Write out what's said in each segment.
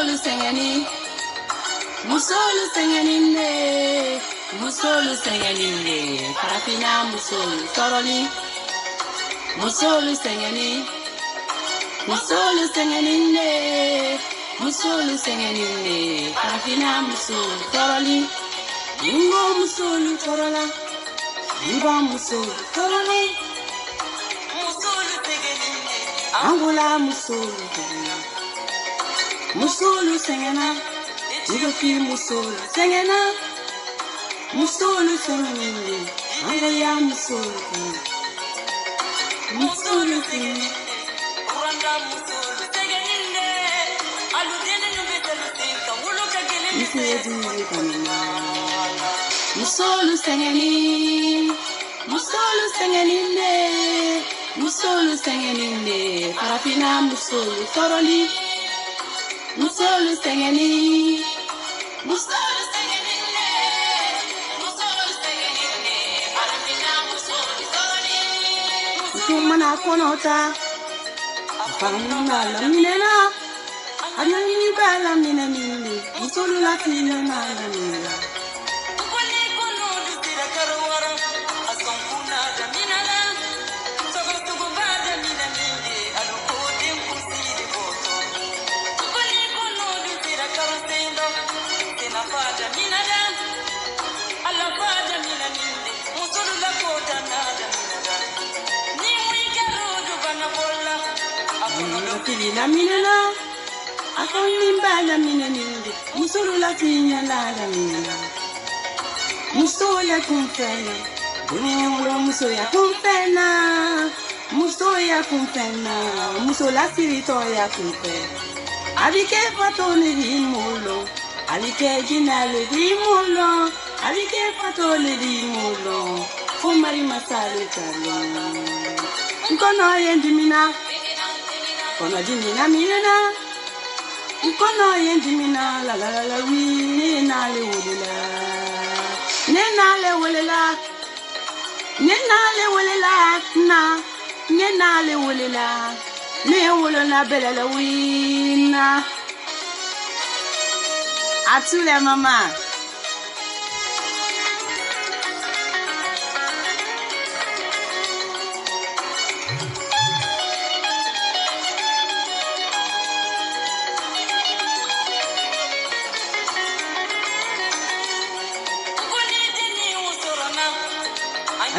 musolu sengeni, musolu sengeninde, musolu sengeninde, karafina musolu soroli, musolu sengeni, musolu sengeninde, musolu sengeninde, karafina musolu soroli, ingo musolu sorola, iba musolu soroli, musolu sengeninde, angola musolu sengeni. Musolu sengena, Igofi musolu sengena, musolu sengene, Angaya musolu sengena, musolu sengene, Uranga musolu sengene, Aludene nubetelu senka, Wuluka gele misedi kanina, musolu sengeni, musolu sengeninde, musolu sengeninde, Parafina musolu soroli. Musolu sengeni, musolu sengeninde, musolu sengeninde, arafina musolu soroli. Musumana konota, apamuna la minena, anyani bala mineninde, musolu la tinena la minena. Ukuli konodu tira karwara, asonkuna da minala, sogostugo bada mineninde, alukode kusiri boto. La minena, akonimba la mineninde, musulu la tinya la minena, musoya kumfena, musoya kumfena, musoya kumfena, musola siritoya kumfena, abike fatone di molo, abike jinale di molo, abike fatone di molo, kumari masale kalo, nkono yendimina. Kono dimina minena, kono yendimina la la la la wi na le wolela, ne na le wolela, ne na le wolela na, ne na le wolela, ne wolona belle la wi na. À tous les mamans.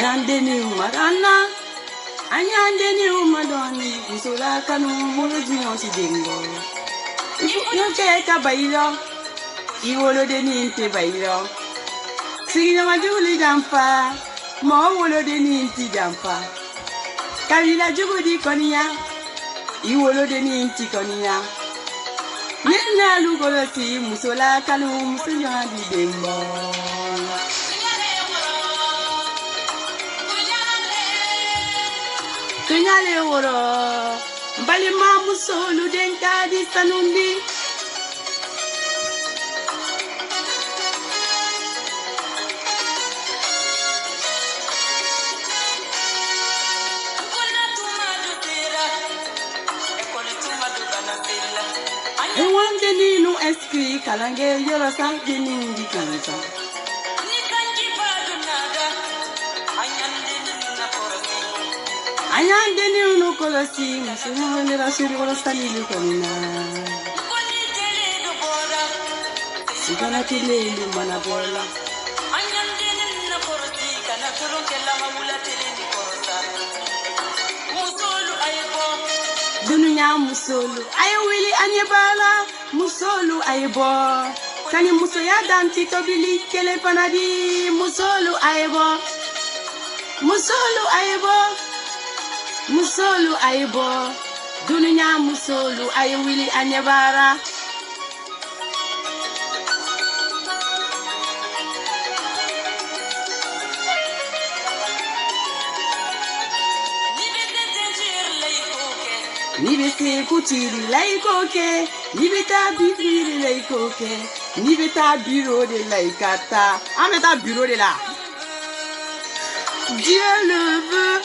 Ayandeni umarana, ayandeni umadoni, musola kanu muluji onsi dengo. Yoke kabailo, iwolo deni inte bailo. Sigina majuli jampa, mo wolo deni inti jampa. Kabila jugudi konia, iwolo deni inti konia. Nena lugolosi, musola kanu musola di dengo. Tunyale woro, mbali mamu solu denka di sanundi. Ewande ni nu esprit kalange yoro sanki ningi kansa. Ayande ni unu kolosi, musuno ni rasuri kolostani lukonina. Sigana tilelu manabola. Ayande ni na korosi, kana kuronke la mawula teleni korosa. Musolu ayebo. Dununya musolu, ayewili anyebala. Musolu ayebo. Kani muso ya danti tobili kele panadi. Musolu ayebo. Musolu ayebo. Musolu ayebo, dununya musolu ayewili anyabara. Nibete kutiri laikoke, nibeta bifiri laikoke, nibeta bureau de laikata. Ah mais ta bureau de là. Dieu le veut.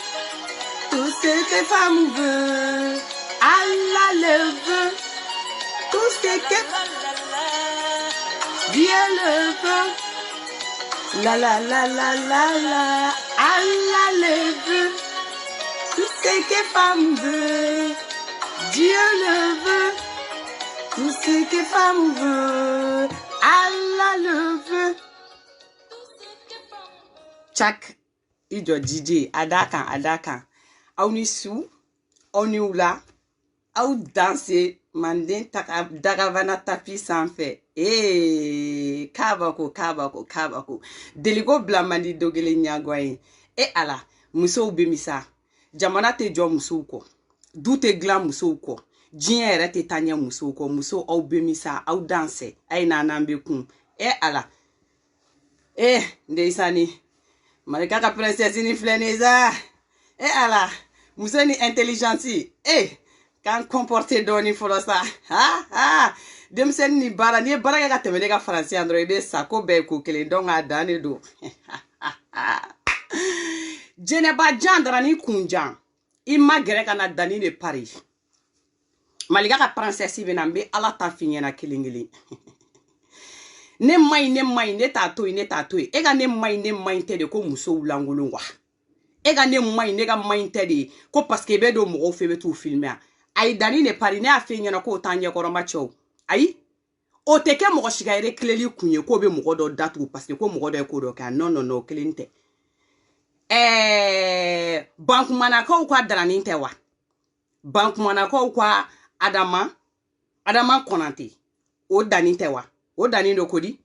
Tout ce que femme veut, Allah le veut. tout ce que Dieu le veut. La la la la la la, Allah le veut. Tout ce que femme veut, Dieu le veut. Tout ce que femme veut, Allah le veut. Chak, ijo DJ, adakan. Aou ni sou, aou ni oula, aou danse, manden dagavana tapi sanfè. Kabako. Deligo blamandi dogele nyagwaye. Ala, muso ubemisa. Jamana te jo muso ko. Dute glam muso ko. Jien ere te tanya muso ko. Muso au bemisa, au danse. Ay nanambe kun. Ala. Ndeisani. Marikaka princesse ni fleneza. Ala. Muso ni intelligenti. Kan comporter doni folosa. Demsen ni bara ni bara ga temele ga français andro be sako be ko kele donga dane do. Jeneba jandra ni kunjan. Imma gere kana dani ne Paris. Maliga ka princesse be nambe ala ta finyena kilingili. Ne mai ne tato. Ega ne mai te de ko muso ulangulungwa. Ega ne mai ga mai te de ko parce que be do mo fe be tu filmer. Ay dani ne Paris ne a finyena ko tanye ko romacho. Ayi o teke mo shiga ere kleli kunye ko be mo do datu parce que ko mo do ko do ka non klinte bank manaka ko adraninte wa bank manaka ko adama konante o daninte wa o dani do kodi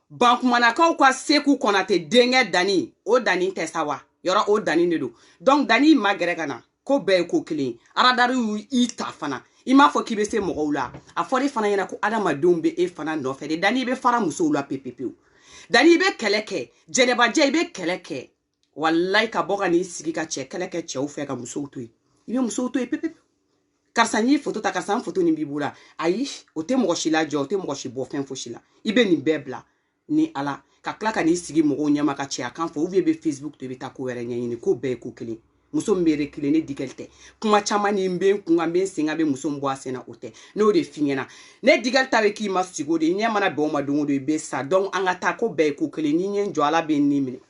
bank manaka ko seku konate denge dani o daninte sawa yoro o dani ne do donc dani magere kana ko be ko klin aradari ita fana ima fo kibe se mo la a fori fana yana ko adama dombe fana no fe de dani be fara muso la pepepe dani be keleke jeneba je be keleke wallahi ka boga ni sigi ka che keleke che o fe ka muso to ibe muso to pepepe karsani photo ta karsan photo ni bibula ayi o te mo shila jo te mo shi bo fen fo shila ibe ni bebla ni ala ka klaka ni sigi mo nyama ka che akan fo be Facebook to be ta ko were nyani ko be ko kili muso mbere kilene dikelte kuma chama ni mbe kunga mbe singa be muso mbo asena ote no de finyena ne dikelta be ki masigo de nyama na be o madongo de be sa donc angata ko be ko kele ni nyen jo ala be nimile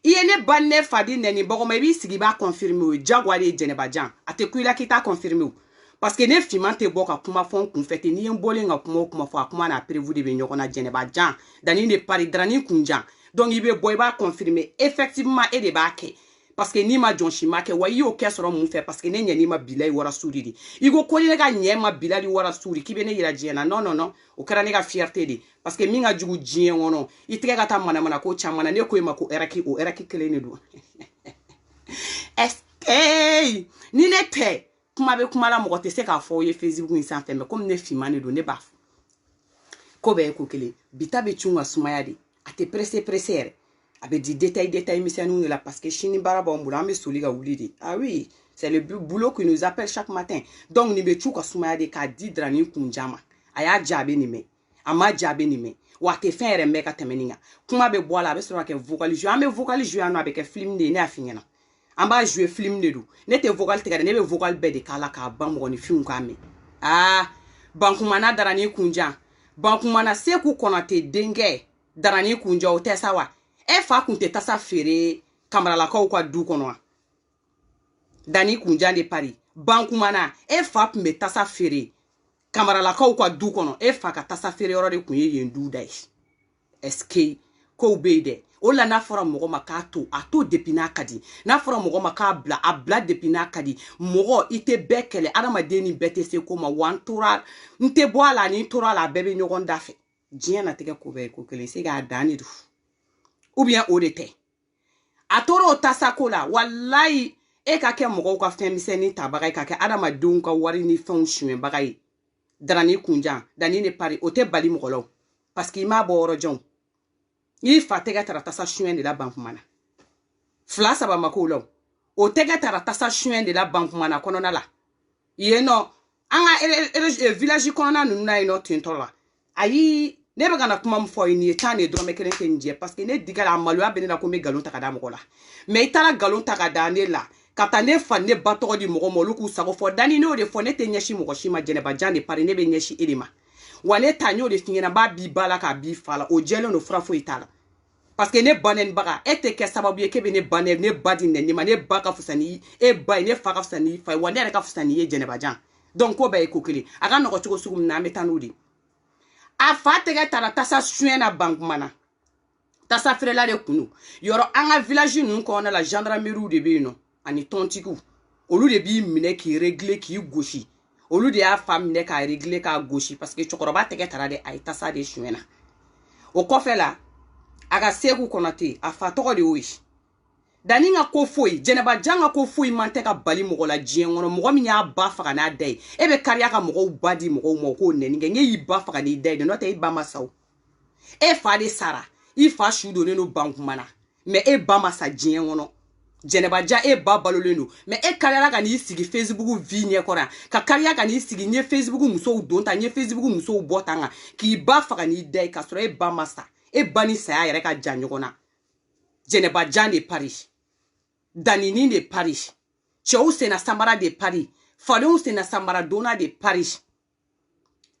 iye ne banne fadi neni bogo me bi sigi ba confirmer o jagwale jeneba jan ate kuila kita confirmer parce que ne fimante boka kuma fon kun fete ni mbole nga kuma fo kuma na prévu de be nyokona jeneba jan dani ne pari drani kunjan donc ibe boy ba confirmer effectivement et de ba ke parce que ni ma jonshima ke wa yi o kesoro mu fe parce que ne nya ni ma bilai wara suri di igo ko ne ga nya ma bilali wara suri kibe ne yira jena non o kara ne ga fierté di parce que mi nga jugu jien wono itige ga ta mana ko chamana ne ko ma ko eraki kele ne do ni ne te kuma be kuma la mo te se ka fo ye Facebook ni san fe me comme ne fimane do ne ba ko be ko kele bitabe chunga sumaya di ate pressé avec des détails missionnaires là parce que chini barabon boulame soliga oulidi ah oui c'est le boulot qui nous appelle chaque matin donc ni be chuka sumaya de ka di drani kunjama aya jabe ni me ama jabe ni me wa te faire me ka temeninga kuma be boala be so ka vocal jouer am vocal jouer no avec film de ne afinyana amba jouer film de do ne te vocal te ka ne be vocal be de kala ka bambo ni film ka me bankumana drani kunja bankumana seku konate denge drani kunja o te sawa fa kunte tasa fere kamarala ko kwa du kono dani kunja de Paris bankumana fa pme tasa fere kamarala ko kwa du kono fa ka tasa fere oro de kunye yendu dai eske ko beide o la na fora mogo makato ato depina kadi na fora mogo makabla abla depina kadi mogo ite bekele adama deni bete se ko ma wantura nte boala ni tora la bebe nyogon dafe jien na tege ko be ko kele se ga dani du ou bien odete atoro tasako la wallahi ka ke mogo ka femise ni tabagay ka ke adama dun ka wari ni fon chuen bagay drani kunja dani ne Paris o te bali mogolo parce que ma boro jon il fatega tara tasa chuen de la banque mana fla saba makolo o tega tara tasa chuen de la banque mana kono na la yeno anga village kono na nuna ino tintola ayi ne be gana kuma mfo ni tane do me kelente nje parce que ne digala malu abene na ko me galon takada mokola me itala galon takada ne la kata ne fa ne bato di mogo moluku sago fo dani no de fo ne te nyeshi mogo shima jeneba jande pare ne be nyeshi edima wane tanyo de fingena ba bi bala ka bi fala o jelo no frafo itala parce que ne banen baga ete ke sababu ye kebe ne banen ne badi ne ni ma ne ba ka fusani e ba ne fa ka fusani fa wane re ka fusani ye Jeneba Jan donc ko ba e kokele aga no ko chugo sugum na metanudi a fa tege tara tasa suena bankmana tasa frela de kunu yoro anga village nun ko na la gendarmerie de bino ani tontiku olu de bi mine ki régler ki goshi olu de a femme ne ka régler ka goshi parce que chokoroba tege tara de ay tasa de suena o kofe la aga Seku Konate a fa togo de oyi dani nga ko foyi Jeneba Jan nga ko foyi man te ka bali mogo la diɲɛ kɔnɔ mɔgɔ min y'a ba faga n'a da ye e be kariya ka mɔgɔw ba di mɔgɔw ma ko nɛni kɛ nge y'i ba faga n'i da ye de n'o tɛ i ba ma sa o e fa de sara i fa su donnen no bankuma na mais e ba ma sa diɲɛ kɔnɔ Jeneba Jan e ba balolen do mais e kariyala ka n'i sigi Facebook vie ɲɛkɔrɔ yan ka kariya ka n'i sigi n ye Facebook musow don ta n ye Facebook musow bɔ tan kan k'i ba faga n'i da ye ka sɔrɔ e ba ma sa e ba ni saya yɛrɛ ka jan ɲɔgɔn na Jeneba Jan de Paris Danini de Paris cɛw senna samara de Paris falenw senna samara donna de Paris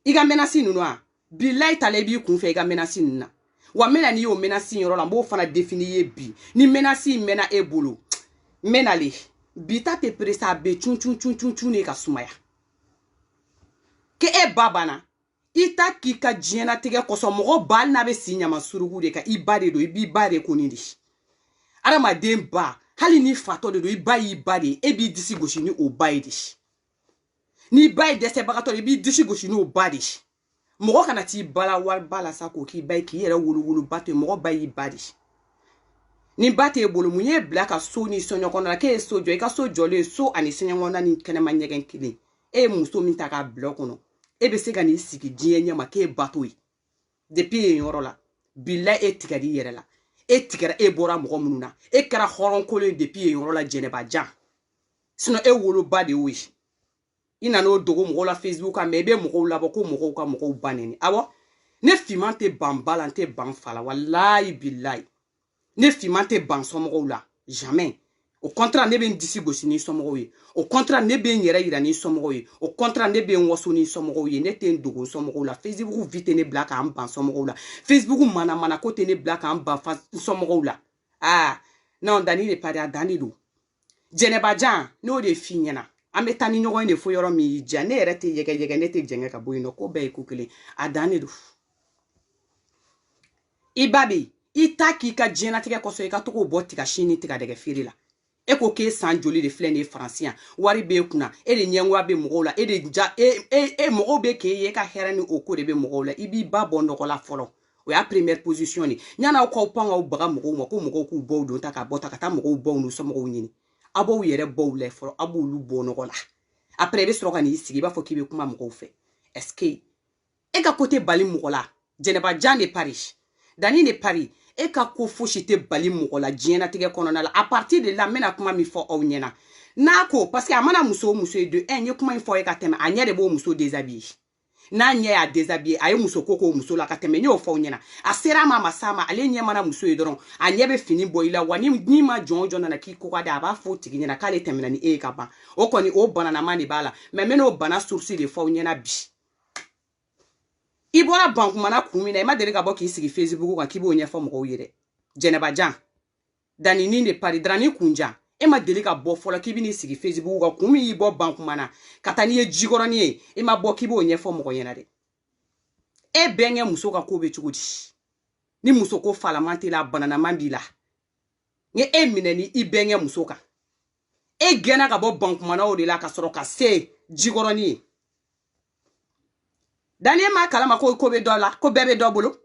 i ka menasi ninnu a bilayi tala i b'i kunfɛ i ka menasi ninnu na wa mena n'i y'o menasi yɔrɔ la n b'o fana défini ye bi ni menasi mena e bolo menale bi ta tɛ presa a bɛ cun ne ka sumaya ke e ba banna i ta k'i ka diɲɛnatigɛ kɔsɔn mɔgɔ ba hali n'a bɛ si ɲama surugu de kan i ba de don i b'i ba de koni de adamaden ba hali ni fatɔ de don i ba y'i ba de e b'i disi gosi ni o ba ye de ni ba ye dɛsɛbagatɔ de i b'i disi gosi n'o ba de mɔgɔ kana t'i ba la wari ba la sa k'o k'i ba ye k'i yɛrɛ wolo ba to ye mɔgɔ ba y'i ba de ni ba t'e bolo mun ye bila ka so ni sɔɲɔ kɔnɔ la k'e ye so jɔ i ka so jɔlen so ani sɛɲɛkɔnɔna ni kɛnɛma ɲɛgɛn kelen e ye muso min ta k'a bila kɔnɔ e be se ka n'i sigi diɲɛ ɲɛma k'e bato ye depuis yen yɔrɔ la bilayi e tigɛr'i yɛrɛ la e tigɛra e bɔra mɔgɔ minnu na e kɛra hɔrɔnkolon ye depuis yen yɔrɔ la Jeneba Jan sinon e woloba de y'o ye i nana o dogo mɔgɔw la Facebook kan mais i bɛ mɔgɔw labɔ ko mɔgɔw ka mɔgɔw ba nɛni awɔ ne fiman tɛ ban ba la n tɛ ban fa la walayi bilayi ne fiman tɛ ban somɔgɔw la jamais au contraire ne bɛ n disi gosi ni somɔgɔw ye au contraire ne bɛ n yɛrɛ yira ni somɔgɔw ye au contraire ne bɛ n waso ni somɔgɔw ye ne tɛ n dogo somɔgɔw la Facebook vie tɛ ne bila k'an ban somɔgɔw la Facebook mana ko tɛ ne bila k'an ban somɔgɔw la ah non Dani de pari a Dani do Jeneba Jan n'o de f'i ɲɛna an bɛ taa ni ɲɔgɔn ye de fo yɔrɔ min y'i diya ne yɛrɛ tɛ yɛgɛyɛgɛ ne tɛ jɛngɛ ka bɔ yen nɔ ko bɛɛ ye ko kelen a Dani do i ba bɛ i ta k'i ka diɲɛnatigɛ kɔsɔn i ka to k'o bɔ tiga si ni tigadɛgɛ feere la e ko k'e san joli de filɛ nin ye faransi yan wari b'e kunna e de ɲɛngoya bɛ mɔgɔw la e de ja mɔgɔw bɛ k'e ye e ka hɛrɛ ni o ko de bɛ mɔgɔw la i b'i ba bɔ nɔgɔ la fɔlɔ o y'a première position de ɲan'aw k'aw pan k'aw baga mɔgɔw ma ko mɔgɔw k'u bɔw don ta ka bɔ ta ka taa mɔgɔw bɔw n'u somɔgɔw ɲini a b'aw yɛrɛ bɔw layɛ fɔlɔ a b'olu bɔ nɔgɔ la après i bɛ sɔrɔ ka n'i sigi i b'a fɔ k'i bɛ kuma mɔgɔw fɛ est-ce que e ka ko tɛ bali mɔgɔ la Jeneba Jan de Paris Dani de Paris e ka ko fosi tɛ bali mɔgɔ la diɲɛnatigɛ kɔnɔna la à partir de là n bɛna kuma min fɔ aw ɲɛna n'a ko parce que a mana muso o muso ye de n ye kuma in fɔ ye ka tɛmɛ a ɲɛ de b'o muso déshabiller n'a ɲɛ y'a déshabiller a ye muso ko k'o muso la ka tɛmɛ n y'o fɔ aw ɲɛna a sera ma s'a ma ale ɲɛ mana muso ye dɔrɔn a ɲɛ bɛ fini bɔ i la wa ni ma jɔn o jɔn nana k'i ko ka di a b'a fɔ o tigi ɲɛna k'ale tɛmɛna ni e ye ka ban o kɔni o bananaman de b'a la mais n bɛn'o bana source de fɔ aw ɲɛna bi i bɔra bankumana kun min na i ma deli ka bɔ k'i sigi Facebook kan k'i b'o ɲɛfɔ mɔgɔw ye dɛ Jeneba Jan Danini de Paris Drani kunja e ma deli ka bɔ fɔlɔ k'i bɛ n'i sigi Facebook kan kun min y'i bɔ bankumana ka taa n'i ye jikɔrɔni ye i ma bɔ k'i b'o ɲɛfɔ mɔgɔ ɲɛna dɛ e bɛnkɛ muso ka ko bɛ cogo di ni muso ko falaman t'i la bananaman b'i la ni e minɛ ni i bɛnkɛ muso kan e gɛnna ka bɔ bankumanaw de la ka sɔrɔ ka se jikɔrɔni ye Dani e ma kalama ko bɛ dɔ la ko bɛɛ bɛ dɔ bolo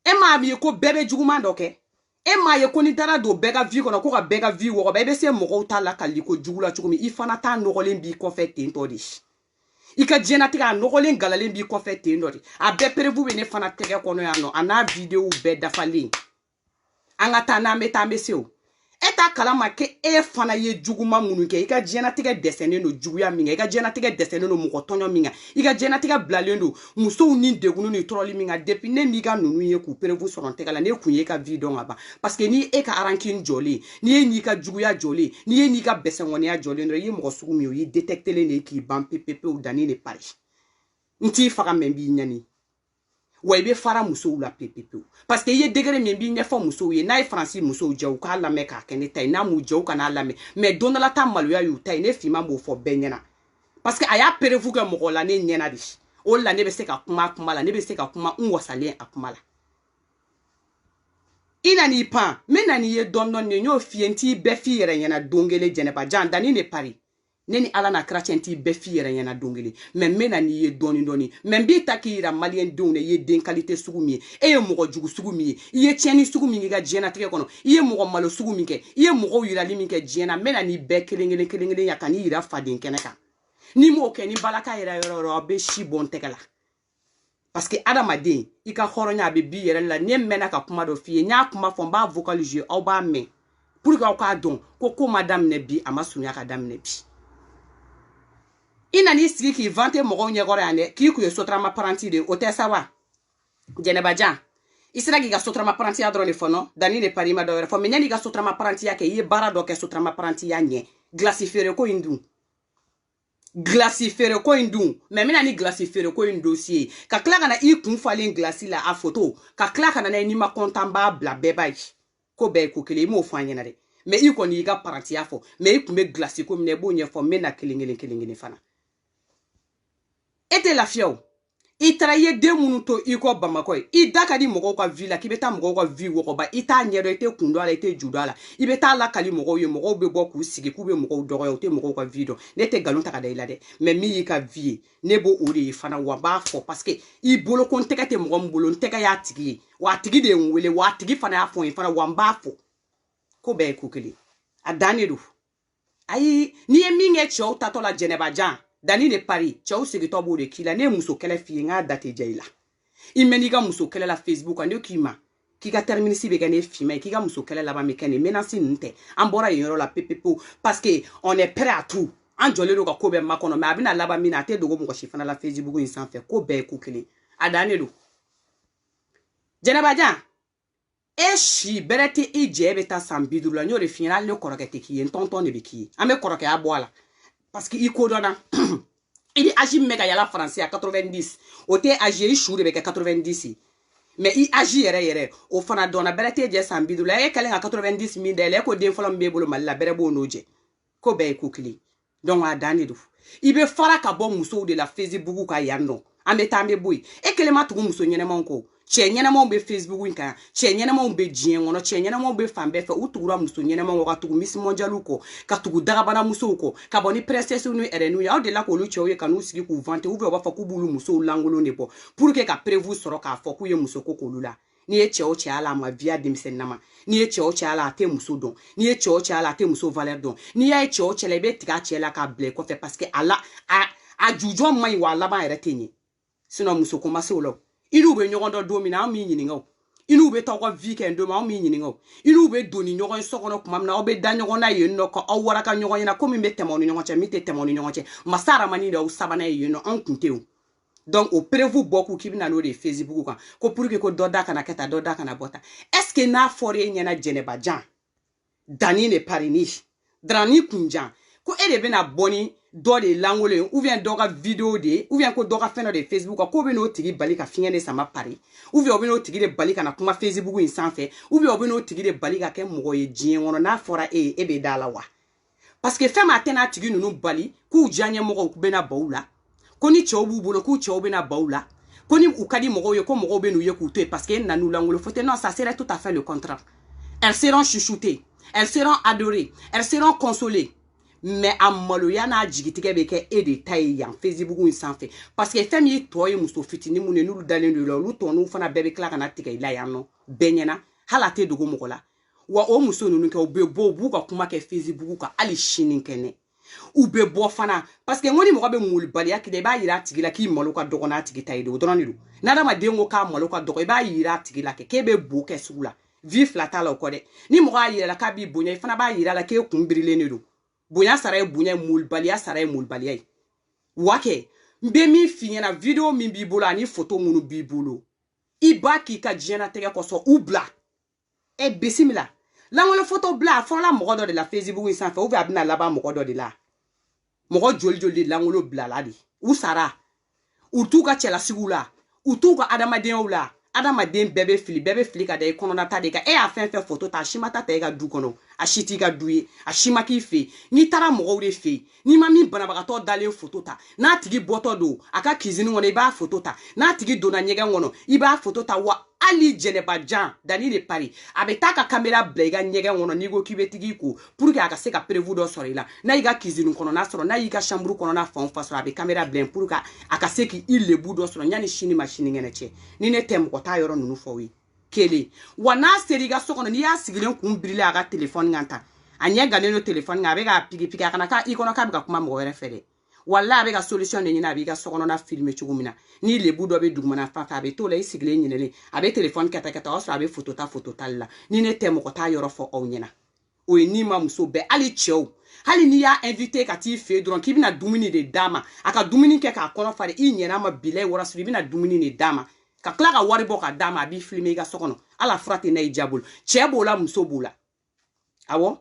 e m'a ye ko bɛɛ bɛ juguman dɔ kɛ e m'a ye ko ni taara don bɛɛ ka vie kɔnɔ ko ka bɛɛ ka vie wɔgɔbɛ i bɛ se mɔgɔw ta la kali ko jugu la cogo min i fana t'a nɔgɔlen b'i kɔfɛ ten tɔ de i ka diɲɛnatigɛ a nɔgɔlen galalen b'i kɔfɛ ten tɔ de a bɛɛ prévu bɛ ne fana tɛgɛ kɔnɔ yan nɔ a n'a vidéo bɛɛ dafalen an ka taa n'an bɛ taa an bɛ se o e t'a kalama ke e fana ye juguman minnu kɛ i ka diɲɛnatigɛ dɛsɛlen don juguya min kan i ka diɲɛnatigɛ dɛsɛlen don mɔgɔ tɔɲɔ min kan i ka diɲɛnatigɛ bilalen don musow ni degun ni tɔɔrɔli min kan depuis ne m'i ka ninnu ye k'u prévu sɔrɔ tɛgɛ la ne kun ye ka vie dɔn ka ban parce que ni e ka rancune jɔlen ni e n'i ka juguya jɔlen ni e n'i ka bɛsɛngɔniya jɔlen dɔrɔn i ye mɔgɔ sugu min ye o y'i détectelen de k'i ban pepepewu Dani de Paris nti faga men bi nyani wa ibe fara muso la pepepe parce que ye degere men bi nyefo muso ye na francis muso jaw ka la me ka kene tay na mu jaw kana la me mais donala ta maluya yu tay ne fima mo fo benyana parce que aya perevu ke mo la ne nyena di o la ne be se ka kuma la ne be se ka kuma nwasale akuma la ina ni pan mena ni ye don ne nyo fienti be fi yere nyana dongele jeneba jan dani ne pari neni ala na krachenti be fi yere nyana dongele men mena ni ye doni men bi takira malien don ne ye den qualité sugumi e ye mogo jugu sugumi ye tieni sugumi ga jena tike kono ye mogo malo sugumi ke ye mogo yirali min ke jena mena ni be kelengele ya kani yira fadin keneka ni mo ke ni balaka yira yoro be shi bon tekala parce que adamaden i ka horonya be bi yere la ne mena ka kuma do fie nya kuma fo ba vocal jeu au ba me pour ka ka don ko madame ne bi amasunya ka dame ne bi ina ni sigi ki vante mogo nyegore ane ki ku sotra ma paranti de otesa wa jeneba jan isra gi ga sotra ma paranti ya drone fono dani ne parima do fo menya ni ga sotra ma paranti ya ke ye bara do ke sotra ma paranti ya nye glacifere ko indu mais mina ni glacifere ko in dossier ka kla kana i kun falen glaci la a photo ka kla kana na ni ma kontan ba bla beba ko be ko kele mo fo anyana de mais i ko ni ga paranti ya fo mais i kun be glaci ko mine bo nye fo mena kelengele fana ete la fiaw i traye de munuto i ko Bamako i daka di mogo ka villa ki beta mogo ka vi wo ba i ta nyedo ite kundo ala ite judo ala i beta la kali mogo ye mogo be bo ku sigi ku be mogo dogo yo te mogo ka video ne te galon taka da ila de mais mi ka vie ne bo ori fana wa ba fo parce que i bolo kon teka te mogo mbolo nteka ya tigi wa tigi de nwele wa tigi fana ya fo fana wa ba fo ko be ku kele adani do ayi ni e minge cho tato la Jeneba jan dani ne pari chaw sigi to bo de kila ne muso kele fi nga date jaila imeni ga muso kele la Facebook ande kima ki ga termine si be gane fi mai ki ga muso kele la ba me kene menace nte ambora yoro la pepepo parce que on est prêt à tout an jole do ka ko be makono mais abina la ba mina te dogo mo ko shifana la Facebook insan fe ko be ku kele adani do Jeneba jan e shi berete i jebe ta sambidu la nyore final le korokete ki en tonton ne be ki ame koroke aboala parce que i kodona il agit mega yala français à 90 o te agir chou de 90 mais il agit yere o fana dona berete je sambidu la e kalen à 90 000 de le ko den folam be bolo mal la bere bo noje ko be ko kli donc a dani do ibe fara ka bon muso de la Facebook ka yanno ame tambe boy e kelema tugu muso nyene manko che nyene mo be Facebook nka che nyene mo be jien wono che nyene mo be fambe fe utugura muso nyene mo ka tugu miss mondialu ko ka tugu dagabana muso ko ka boni princesse nu erenu ya o de la ko lu chewe ka nu sigi ku vante ou be ba fa ku bulu muso langolo ne po pour que ka prévu soro ka fo ku ye muso ko ko lula ni e chewo che ala ma via demsen nama ni e chewo che ala te muso don ni e chewo che ala te muso valeur don ni e chewo che le be tika che la ka ble ko fe parce que ala a jujo mai wa la ba eretenye sino muso ko masolo inu be nyogondo domina mi nyiningo inu be toko weekend do ma mi nyiningo inu be doni nyogon sokono kuma na obe da nyogon na yeno ko awara ka nyogon na ko mi be temoni nyogon che mi te temoni nyogon che masara mani do sabana yeno an kunteu donc au prévu beaucoup qui bina no de Facebook ko pour que ko doda kana keta doda kana bota est-ce que na foré nyana Jeneba jan dani ne parini drani kunjan ko ede bena boni do de langole ou bien doga vidéo de ou bien ko doga feno de Facebook ko be no tigi bali ka finyane sama pari ou bien obe no tigi de bali kana kuma Facebook in sanfé ou bien obe no tigi de bali ka ke mogo ye jien wono na fora ebe dala wa parce que fema tena tigi nunu bali ku janye mogo ku bena baula ko ni chobu bolo ku chobu na baula ko ni ukadi mogo ye ko mogo be no ye ku te parce que nanu langole fote non ça serait tout à fait le contraire elles seront chouchoutées elles seront adorées elles seront consolées mais amalo yana jigitike beke e de taille yan Facebook in sanfé parce que femme yi toye muso fitini mune nulu dalen de lo lu tonu fana bebe kla kana tika ila yanno benyana halate dogo mokola wa o muso nunu ke obe bo bu ka kuma ke Facebook ka ali shinin kene ube bo fana parce que ngoni mo be mul bali akide ba yira tigila ki malo ka dogo na tigita ido donani lu nada ma dengo ka malo ka dogo ba yira tigila ke kebe bo ke sula vi flata la ko de ni mo ga yira la ka bi bonya fana ba yira la ke kumbirile ne do bonya sara bonya mulbalia sara mulbalia wake mbe mi finyana video mi bibolo ani photo munu bibolo ibaki ka jena tege koso ubla e besimila la ngolo photo bla fon la mogo de la Facebook sans fait ou va abina là-bas mogo de la mogo joli la ngolo bla la di ou sara u t'u ka cɛlasigiw la u t'u ka adamadenyaw la adamaden bɛɛ bɛ fili ka da i kɔnɔna ta de kan e y'a fɛn fɛn photo ta a si ma ta i ka du kɔnɔ a si t'i ka du ye a si ma k'i fɛ n'i taara mɔgɔw de fɛ n'i ma min banabagatɔ dalen photo ta n'a tigi bɔtɔ don a ka cuisine kɔnɔ i b'a photo ta n'a tigi donna ɲɛgɛn kɔnɔ i b'a photo ta wa hali jɛnɛbajan dani de pari a bɛ taa ka caméra bila i ka ɲɛgɛn kɔnɔ n'i ko k'i bɛ tigi ko pour que a ka se ka prévu dɔ sɔrɔ i la n'a y'i ka cuisine kɔnɔ n'a sɔrɔ n'a y'i ka chambre kɔnɔna fan o fan sɔrɔ a bɛ caméra bila pour que a ka se k'i lebu dɔ sɔrɔ yanni sini ma sinikɛnɛ cɛ ni ne tɛ mɔgɔ t'a yɔrɔ ninnu fɔ o ye kelen wa n'a sera i ka so kɔnɔ n'i y'a sigilen kun birilen a ka téléphone kan tan a ɲɛ gannen don téléphone kan a bɛ ka pigi pigi a kana k'a i kɔnɔ k'a bɛ ka kuma mɔgɔ wɛrɛ fɛ dɛ wala a bɛ ka solution de ɲini a b'i ka so kɔnɔna filmer cogo min na ni lebu dɔ bɛ dugumana fan fɛ a bɛ t'o la i sigilen ɲinɛlen a bɛ téléphone kɛta kɛta o y'a sɔrɔ a bɛ photo tali la ni ne tɛ mɔgɔ t'a yɔrɔ fɔ aw ɲɛna o ye n'i ma muso bɛɛ hali cɛw hali n'i y'a invité ka t'i fɛ dɔrɔn k'i bɛna dumuni de d'a ma a ka dumuni kɛ k'a kɔnɔ fari i ɲɛna ma bila i wɔrɔ siri i bɛna dumuni de d'a ma ka tila ka wari bɔ ka d'a ma a b'i filmer i ka so kɔnɔ ala fura tɛ n'a i ja bolo cɛ b'o la muso b'o la awɔ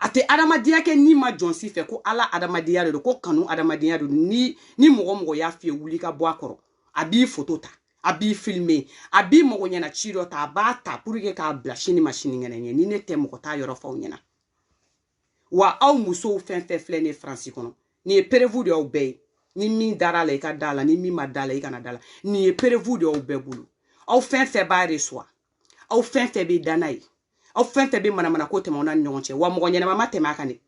a tɛ adamadenya kɛ n'i ma jɔn si fɛ ko ala adamadenya de don ko kanu adamadenya de don ni mɔgɔ y'a f'i ye wuli ka bɔ a kɔrɔ a b'i photo ta a b'i filmer a b'i mago ɲɛna ci dɔ ta a b'a ta pour que k'a bila sini ma sinikɛnɛ ɲɛ ni ne tɛ mɔgɔ t'a yɔrɔ f'aw ɲɛna wa aw musow fɛn fɛn filɛ ne France kɔnɔ nin ye prévu de y'aw bɛɛ ye ni min dara la i ka da la ni min ma da la i kana da la nin ye prévu de y'aw bɛɛ bolo aw fɛn fɛn b'a reçoit aw fɛn fɛn bɛ da n'a ye aw fɛn fɛn bɛ manamana ko tɛmɛ aw ni ɲɔgɔn cɛ wa mɔgɔ ɲɛnama ma tɛmɛ a kan dɛ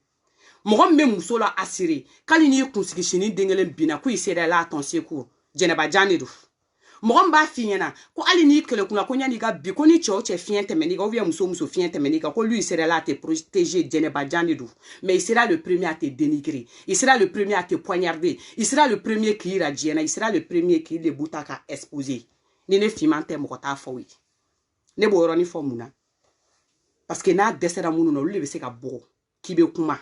mɔgɔ min bɛ muso la assuré k'ale n'i kunsigi sini den kelen binna ko i sera la ton secours jɛnɛbajan de don mɔgɔ min b'a f'i ɲɛna ko hali n'i kɛlɛkunna ko ɲani ka bi ko ni cɛ o cɛ fiɲɛ tɛmɛn'i kan ou muso fiɲɛ tɛmɛn'i kan ko lui sera là à te protéger jɛnɛbajan de don mais il sera le premier à te dénigrer il sera le premier à te poignarder il sera le premier k'i yira diɲɛ na il sera le premier k'i de buta ka exposer ni ne fiman tɛ mɔgɔ t'a fɔ o ye ne b'o yɔrɔnin fɔ mun na parce que n'a dɛsɛra minnu na olu de bɛ se ka bɔ k'i bɛ kuma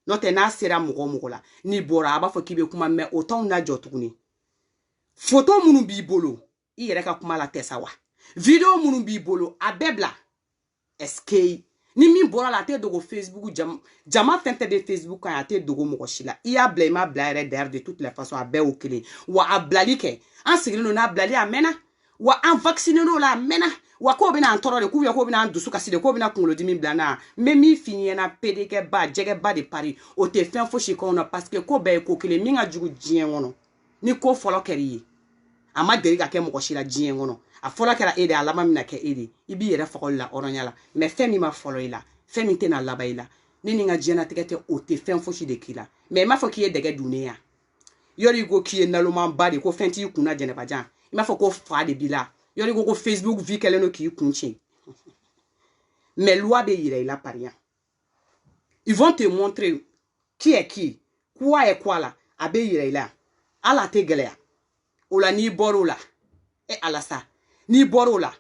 n'o tɛ n'a sera mɔgɔ la n'i bɔra a b'a fɔ k'i bɛ kuma mais o t'anw na jɔ tuguni photo minnu b'i bolo i yɛrɛ ka kuma la tɛ sa wa video minnu b'i bolo a bɛɛ bila est-ce que ni min bɔra la a tɛ dogo Facebook jama fɛn fɛn bɛ Facebook kan a tɛ dogo mɔgɔ si la i y'a bila i m'a bila yɛrɛ derrière de toutes les façons a bɛɛ y'o kelen wa a bilali kɛ an sigilen don n'a bilali a mɛnna wa an vacciner n'o la a mɛnna wa k'o bɛna an tɔɔrɔ de k'u k'o bɛna an dusu kasi de k'o bɛna kunkolodimi bila na n bɛ min f'i ɲɛna PDKba jɛgɛba de pari o tɛ fɛn fosi k'anw na parce que ko bɛɛ ye ko kelen min ka jugu diɲɛ kɔnɔ ni ko fɔlɔ kɛr'i ye a ma deli ka kɛ mɔgɔ si la diɲɛ kɔnɔ a fɔlɔ kɛra e de a laban bɛna kɛ e de i b'i yɛrɛ fagoli la hɔrɔnya la mais fɛn min ma fɔlɔ i la fɛn min tɛna laban i la ne ni n ka diɲɛnatigɛ tɛ o tɛ fɛn fosi de k'i la mais i m'a fɔ k'i ye dɛgɛ dun ne ya yɔrɔ i ko k'i ye nalomanba de ko fɛn t'i kunna jɛnɛbajan i m'a fɔ ko fa de b'i la yɔrɔ i ko Facebook vie kɛlen don k'i kun tiɲɛ mais loi bɛ yira i la pariya ils vont te montrer qui est qui quoi est quoi la a bɛ yira i la ala tɛ gɛlɛya o la n'i bɔr'o la ala sa n'i bɔr'o la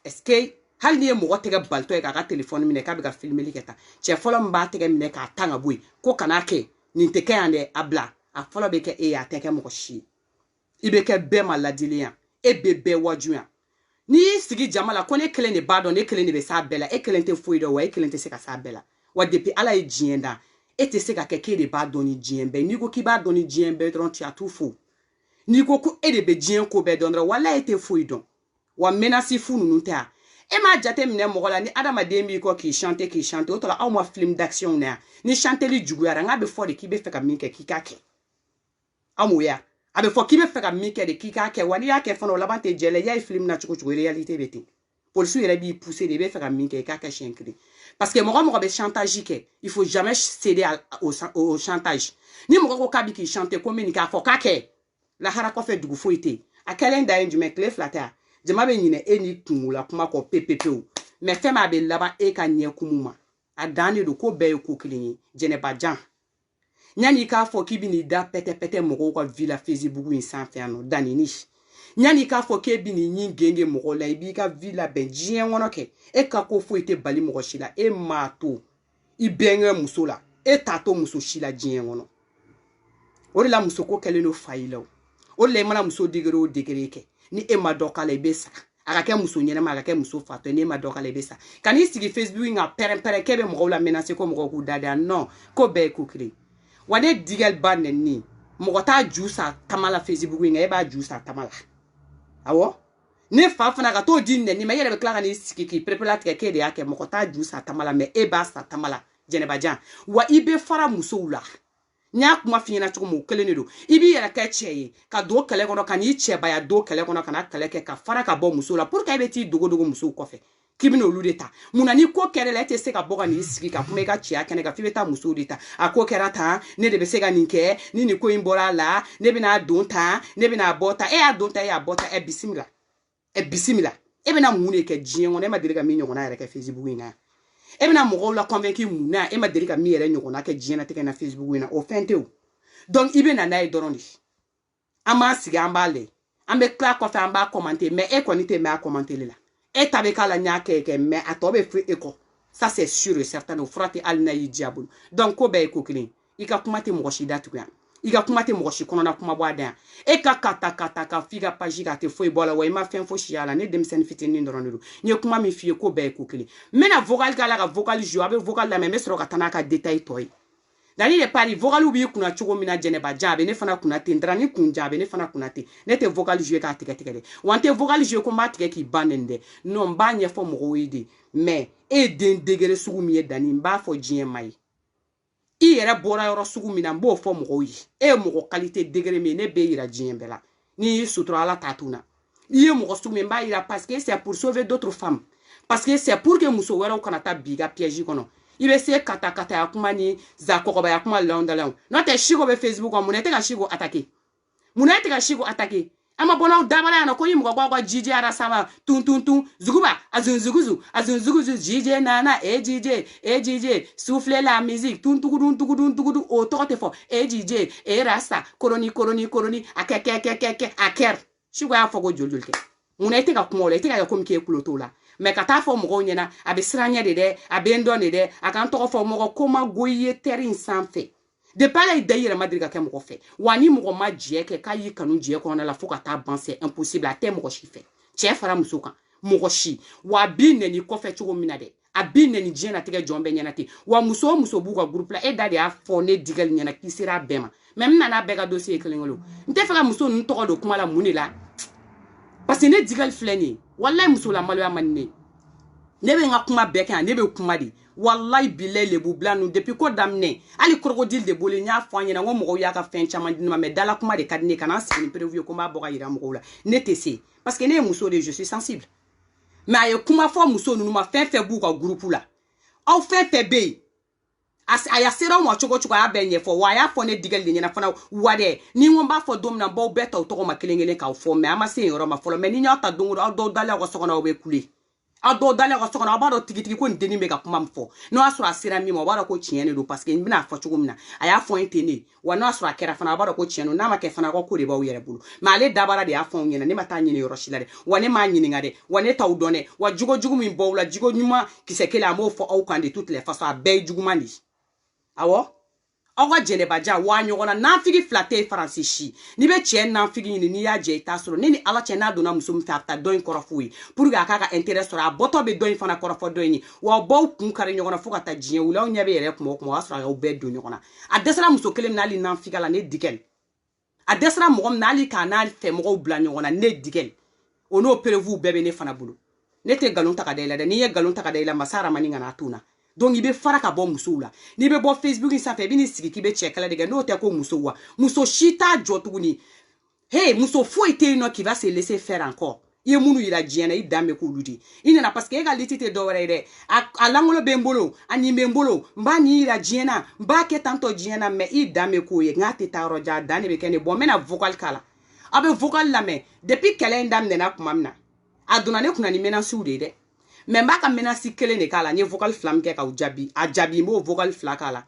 est-ce que hali n'i ye mɔgɔ tɛgɛ balitɔ ye k'a ka téléphone minɛ k'a bɛ ka filmeli kɛ tan cɛ fɔlɔ min b'a tɛgɛ minɛ k'a tan ka bɔ yen ko kan'a kɛ nin tɛ kɛ yan dɛ a bila a fɔlɔ bɛ kɛ e ye a tɛ kɛ mɔgɔ si ye i bɛ kɛ bɛɛ ma ladiliya e bɛ bɛɛ wajuya n'i y'i sigi jama la ko ne kelen de b'a dɔn ne kelen de bɛ s'a bɛɛ la e kelen tɛ foyi dɔn wa e kelen tɛ se ka s'a bɛɛ la wa depuis ala ye diɲɛ da e tɛ se ka kɛ k'e de b'a dɔn ni diɲɛ bɛɛ n'i ko k'i b'a dɔn ni diɲɛ bɛɛ dɔrɔn tu as tout faux n'i ko ko e de bɛ diɲɛ ko bɛɛ dɔn dɔrɔn wala e tɛ foyi dɔn wa menace fu ninnu tɛ yan e m'a jate minɛ mɔgɔ la ni adamaden b'i kɔ k'i chanter o tɔra aw ma film d'action na yan ni chanteli juguyara n k'a bɛ fɔ de k'i bɛ fɛ ka min kɛ k'i k'a kɛ aw m'o ya a bɛ fɔ k'i bɛ fɛ ka min kɛ de k'i k'a kɛ wa n'i y'a kɛ fana o laban tɛ jɛ la i y'a ye film na cogo cogo réalité bɛ ten polisiw yɛrɛ b'i pousser de i bɛ fɛ ka min kɛ i k'a kɛ siɲɛ kelen parce que mɔgɔ mɔgɔ bɛ chantage kɛ il faut jamais céder au chantage ni mɔgɔ ko k'a bɛ k'i chanter ko min k'a fɔ k'a kɛ lahara kɔfɛ dugu foyi tɛ yen a kɛlen da ye jumɛn tile fila tɛ yan jama bɛ ɲinɛ e ni kungola kuma kɔ pepepewu mais fɛn min a bɛ laban e ka ɲɛ kumu ma a dan de don ko bɛɛ ye ko kelen ye jɛnɛbajan yanni i k'a fɔ k'i bɛ n'i da pɛtɛpɛtɛ mɔgɔw ka vie la Facebook in sanfɛ yan nɔ danini yanni i k'a fɔ k'e bɛ n'i ɲin genge mɔgɔw la i b'i ka vie labɛn diɲɛ kɔnɔ kɛ e ka ko foyi tɛ bali mɔgɔ si la e m'a to i bɛnkɛ muso la e t'a to muso si la diɲɛ kɔnɔ o de la muso ko kɛlen don fa i la o de la i mana muso degere o degere kɛ ni e ma dɔ k'a la i bɛ sa a ka kɛ muso ɲɛnama a ka kɛ muso fatɔ ye n'e ma dɔ k'a la i bɛ sa ka n'i sigi Facebook in kan pɛrɛn-pɛrɛn k'e bɛ mɔgɔw la menacer ko mɔgɔw k'u da de yan non ko bɛɛ ye ko kelen wa ne digɛliba nɛnini Mogota jusa tamala Facebook nga eba jusa tamala. Awo? Ne fa fana ka to din ne ni ma yere be kla ka ni sikiki prepelat ke de ake mogota jusa tamala me eba sa tamala Jeneba Jan. Wa ibe fara muso la. Nya kuma fiina chugo mo kele ne do. Ibi yere ka cheye ka do kele kono kan yi che ba ya do kele kono kan kele ke ka fara ka bo muso la pour ka ibe ti dogo muso ko fe. Kibino ludeta muna ni ko kere la te se ka boga ni sigi ka kuma ka chia kene ka fibeta muso dita ako kera ta ne de be se ga ninke ni ko imbora la ne be na donta ne be na bota e a donta e a bota e bisimila e be na mune ke jien wona e ma deli ka mi nyogona yere ke Facebook ina e be na mo la convaincu muna e ma deli ka mi yere nyogona ke jien na te ke na Facebook ina o fente o donc ibe na na e dorondi ama sigi ambale ambe kla ko fa amba commenter mais e ko ni te me a commenter la et avec la nyake mais à tobe free eko ça c'est sûr et certain au frate al na diabolo donc ko be ko clean ika kuma te mo shida tuya ika kuma te mo shi kono na kuma bwada e ka kata ka figa page ka te foi bola wa ma fen fo shiala ne dem sen fitini ndoroniru nye kuma mi fie ko be ko clean mena vocal kala ka vocal jo avec vocal la même sero ka tanaka détail toy dani le pari vocal ubi kuna chugo mina Jeneba Jabe ne fana kuna te ndrani kunjabe ne fana kuna te ne te vocal jouer ka tike de wante vocal jouer ko ma tike ki banende non ba nye fo mo wede mais e den degere sugu mi dani mba fo jien mai i yere bora yoro sugu mina mbo fo mo yi e mo qualité degere mi ne be ira jien bela ni sutura ala tatuna iye mo sugu mi mba ira parce que c'est pour sauver d'autres femmes parce que c'est pour que muso wera kana ta biga piège kono ibe se kata ya kuma ni za kokoba ya kuma londalon no te shigo be Facebook on munete ka shigo attaquer munete ka shigo attaquer ama bona dabala na ko yimu kwa jije ara sama tun zuguba azunzuguzu jije nana jije souffler la musique tun tugudu o tote fo jije rasta koroni akeke aker shigo ya fogo jolulke munete ka kuma ole te ka komike kuloto la mais kata fo mo nyena abe sranya de abe ndone de akan to fo mo ko ma goye terin sanfe de pala idayira madriga ke mo fe wani mo ma jie ke kayi kanu jie ko na la fo kata ban c'est impossible a te mo shi fe che fara musuka mo shi wa binne ni ko fe chugo minade abinne ni jena tege jombe nyana ti wa muso bu ko groupe la e dadi a fo ne digal nyana ki sira bema même nana bega dossier kelingolo nte fera muso nto do kuma la munila parce que ne digal fleni wallahi musula malo amanne nebe nga kuma beka nebe kuma di wallahi billahi le bublanu depuis ko damne ali crocodile de bole nya fanya ngo mo ya ka fen chama dinma me dala kuma de kadne kana sini preview ko ma boga ira mo la netese parce que ne muso de je suis sensible mais ay kuma fo muso nu ma fen fe bu ko groupe la au fen fe be as aya sera mo chogo ya benye fo wa ya fo ne digal de nyana fana wade ni ngomba fo dom na bo beta to ko makelengele ka fo me ama se yoro ma fo me ni nyata dungu do dala ko sokona obe kule ado dala ko sokona ba do tigitigi ko ndeni me ka kuma mfo no asura asira mi mo ba do ko chiene do parce que bina fo chogo mina aya fo entene wa no asura kera fana ba do ko chieno na ma ke fana ko kule ba wo yere bulu ma le dabara de afon nyena ne mata nyine yoro shilade wa ne ma nyine ngade wa ne taw done wa jugo mi bo la jugo nyuma kisekela mo fo au kan de toutes les façons a be jugo mani awo ogo Jeneba Jan wa nyogona na figi flatte France shi ni be chien na figi ni ya je ta soro ni ala chena do na musum fa ta doin korofui pour ga kaka intérêt soro aboto be doin fana korofo doin wa bo kun kare nyogona fuka ta jien wula nya be yere ko mo asra ga be do nyogona a desra muso kelem na li na figa la ne dikel a desra mo na li kanal fe mo bla nyogona ne dikel ono prevu bebe ne fana bulu ne te galon ta ka de la ni ye galon ta ka de la masara maninga na tuna donc ibe fara ka bo muso la ni be bo Facebook sa fe bi ni sigi ki be checkala de no te ko muso wa muso shita jotuguni hey muso fo ite no qui va se laisser faire encore ye munu ira jiena i dame ko ludi ina parce que égalité te do wéré a langolo bembolo ani bembolo mba ni ira jiena mba ke tanto jiena mais i dame ko ye ngati taro ja dane be kene bo mena vocal kala abe vocal la me depuis qu'elle ndam de na kumamna aduna ne kuna ni mena sude de mais mbaka mena si kele ne kala nye vocal flam ke ka ujabi ajabi mo vocal flakala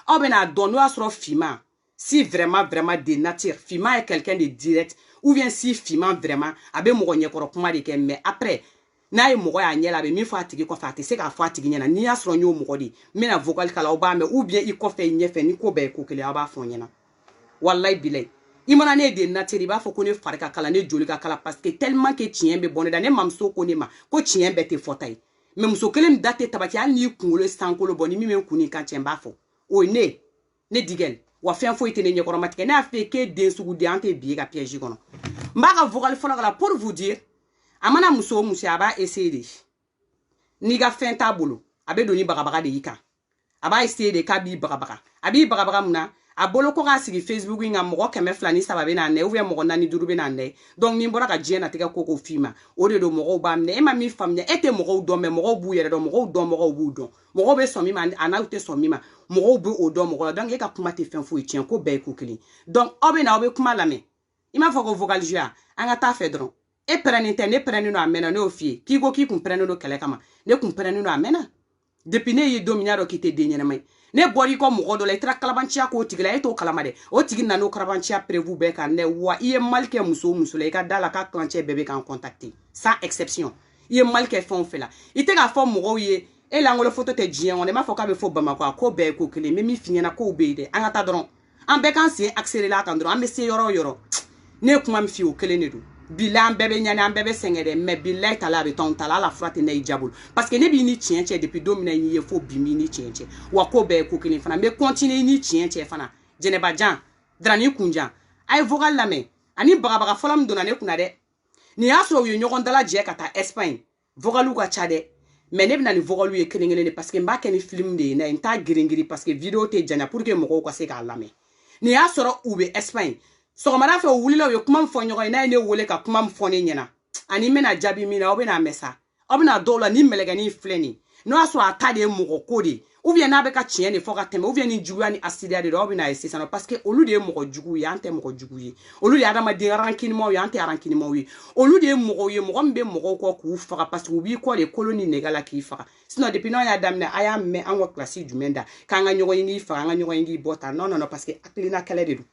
o bena donno asro fima si vraiment de nature fima est quelqu'un de direct ou bien si fima vraiment abe mo nye koro kuma de ke mais après na ye mo ya nyela be mi fa tigi ko fa te se ka fa tigi nyana ni asro nyo mo di mena vocal kala o ba me ou bien i ko fe nye fe ni ko be ko kele aba fo nyana wallahi bilay imana ne de nature ba fo ko ne farika kala ne joli ka kala parce que tellement que tien be bonne da ne mamso ko ne ma ko tien be te fotay mais muso kelem date tabaki al ni kungolo sankolo boni mi men kuni kan tien ba fo o ne digel wa fɛn foyi tɛ ne ɲɛkɔrɔma tigɛ ne y'a fɛ k'e den sugu de an tɛ bi ka piège kɔnɔ n b'a ka vocal fɔlɔ la pour vous dire a mana muso o muso a b'a essayer de n'i ka fɛn t'a bolo a bɛ don ni bagabaga de y'i kan a b'a essayer de k'a b'i bagabaga a b'i bagabaga mun na a bolo ko k'a sigi Facebook in kan mɔgɔ 200 ni 3 bɛ n'a nɛ ou bien mɔgɔ 4 5 bɛ n'a nɛ donc ni n bɔra ka diɲɛ natigɛ ko k'o f'i ma o de don mɔgɔw b'a minɛ e ma min faamuya e tɛ mɔgɔw dɔn mais mɔgɔw b'u yɛrɛ dɔn mɔgɔw dɔnbagaw b'u dɔn mɔgɔw bɛ sɔn min ma a n'aw tɛ sɔn min ma mɔgɔw bɛ o dɔn mɔgɔ la donc e ka kuma tɛ fɛn foyi tiɲɛ ko bɛɛ ye ko kelen donc aw bɛ na aw bɛ kuma lamɛn i m'a fɔ ko vocal jouer an ka taa fɛ dɔrɔn e pɛrɛnnen tɛ ne pɛrɛnnen don a mɛnna ne y'o f'i ye k'i ko k'i kun pɛrɛnnen don kɛlɛ kama ne kun pɛrɛnnen don a mɛnna depuis ne ye don min y'a dɔn k'i tɛ den ɲɛnama ye ne bɔr'i kɔ mɔgɔ dɔ la i taara kalabanciya k'o tigi la e t'o kalama dɛ o tigi nan'o kalabanciya prévu bɛɛ kan dɛ wa i ye mal kɛ muso o muso la i ka da la k'a kilancɛ bɛɛ bɛ k'an contacter sans exception i ye mal kɛ fɛn o fɛn la i tɛ k'a fɔ mɔgɔw ye e langolo photo tɛ diɲɛ kɔnɔ i m'a fɔ k'a bɛ fɔ Bamakɔ a ko bɛɛ ye ko kelen n bɛ min f'i ɲɛna k'o bɛ yen dɛ an ka taa dɔrɔn an bɛɛ k'an sen accélérer a kan dɔrɔn an bɛ se yɔrɔ o yɔrɔ ne ye kuma min f'i ye o kelen de don bila an bɛɛ bɛ ɲani an bɛɛ bɛ sɛgɛn dɛ mais bilayi tala a bɛ t'anw ta la ala fura tɛ ne y'i jabolo parce que ne b'i ni tiɲɛ cɛ depuis don min na i ye fo bi n'i ni tiɲɛ cɛ wa ko bɛɛ ye ko kelen fana n bɛ continuer ni tiɲɛ cɛ fana Jɛnɛba Jan Darani Kunjan a ye vocal lamɛn ani bagabaga fɔlɔ min donna ne kunna dɛ nin y'a sɔrɔ u ye ɲɔgɔn dalajɛ ka taa Espagne vocaliw ka ca dɛ mais ne bɛ na ni vocaliw ye kelen kelen de parce que n b'a kɛ ni film de ye n t'a girin girin parce que vidéo tɛ janya pour que mɔgɔw ka se k'a lamɛn nin y'a sɔrɔ u bɛ Espagne sɔgɔmada fɛ u wulila u ye kuma min fɔ ɲɔgɔn ye n'a ye ne wele ka kuma min fɔ ne ɲɛna ani n bɛna jaabi min na aw bɛna mɛn sa aw bɛna dɔw la ni mɛlɛkɛnin filɛ nin n'o y'a sɔrɔ a ta de ye mɔgɔ ko de ye ou bien n'a bɛ ka tiɲɛ de fɔ ka tɛmɛ ou bien ni juguya ni asidiya de don aw bɛna ye sisan parce que olu de ye mɔgɔ jugu ye an tɛ mɔgɔ jugu ye olu de ye adamaden rancunimaw ye an tɛ rancunimaw ye olu de ye mɔgɔw ye mɔgɔ min bɛ mɔgɔw kɔ k'u faga parce que u b'i kɔ de kolo ni nɛgɛ la k'i faga sinon depuis n'an y'a daminɛ a y'a mɛn an ka kilasi jumɛn da k'an ka ɲɔgɔn ye k'i faga an ka ɲɔgɔn ye k'i bɔ tan non non non parce que hakilina kɛlɛ de don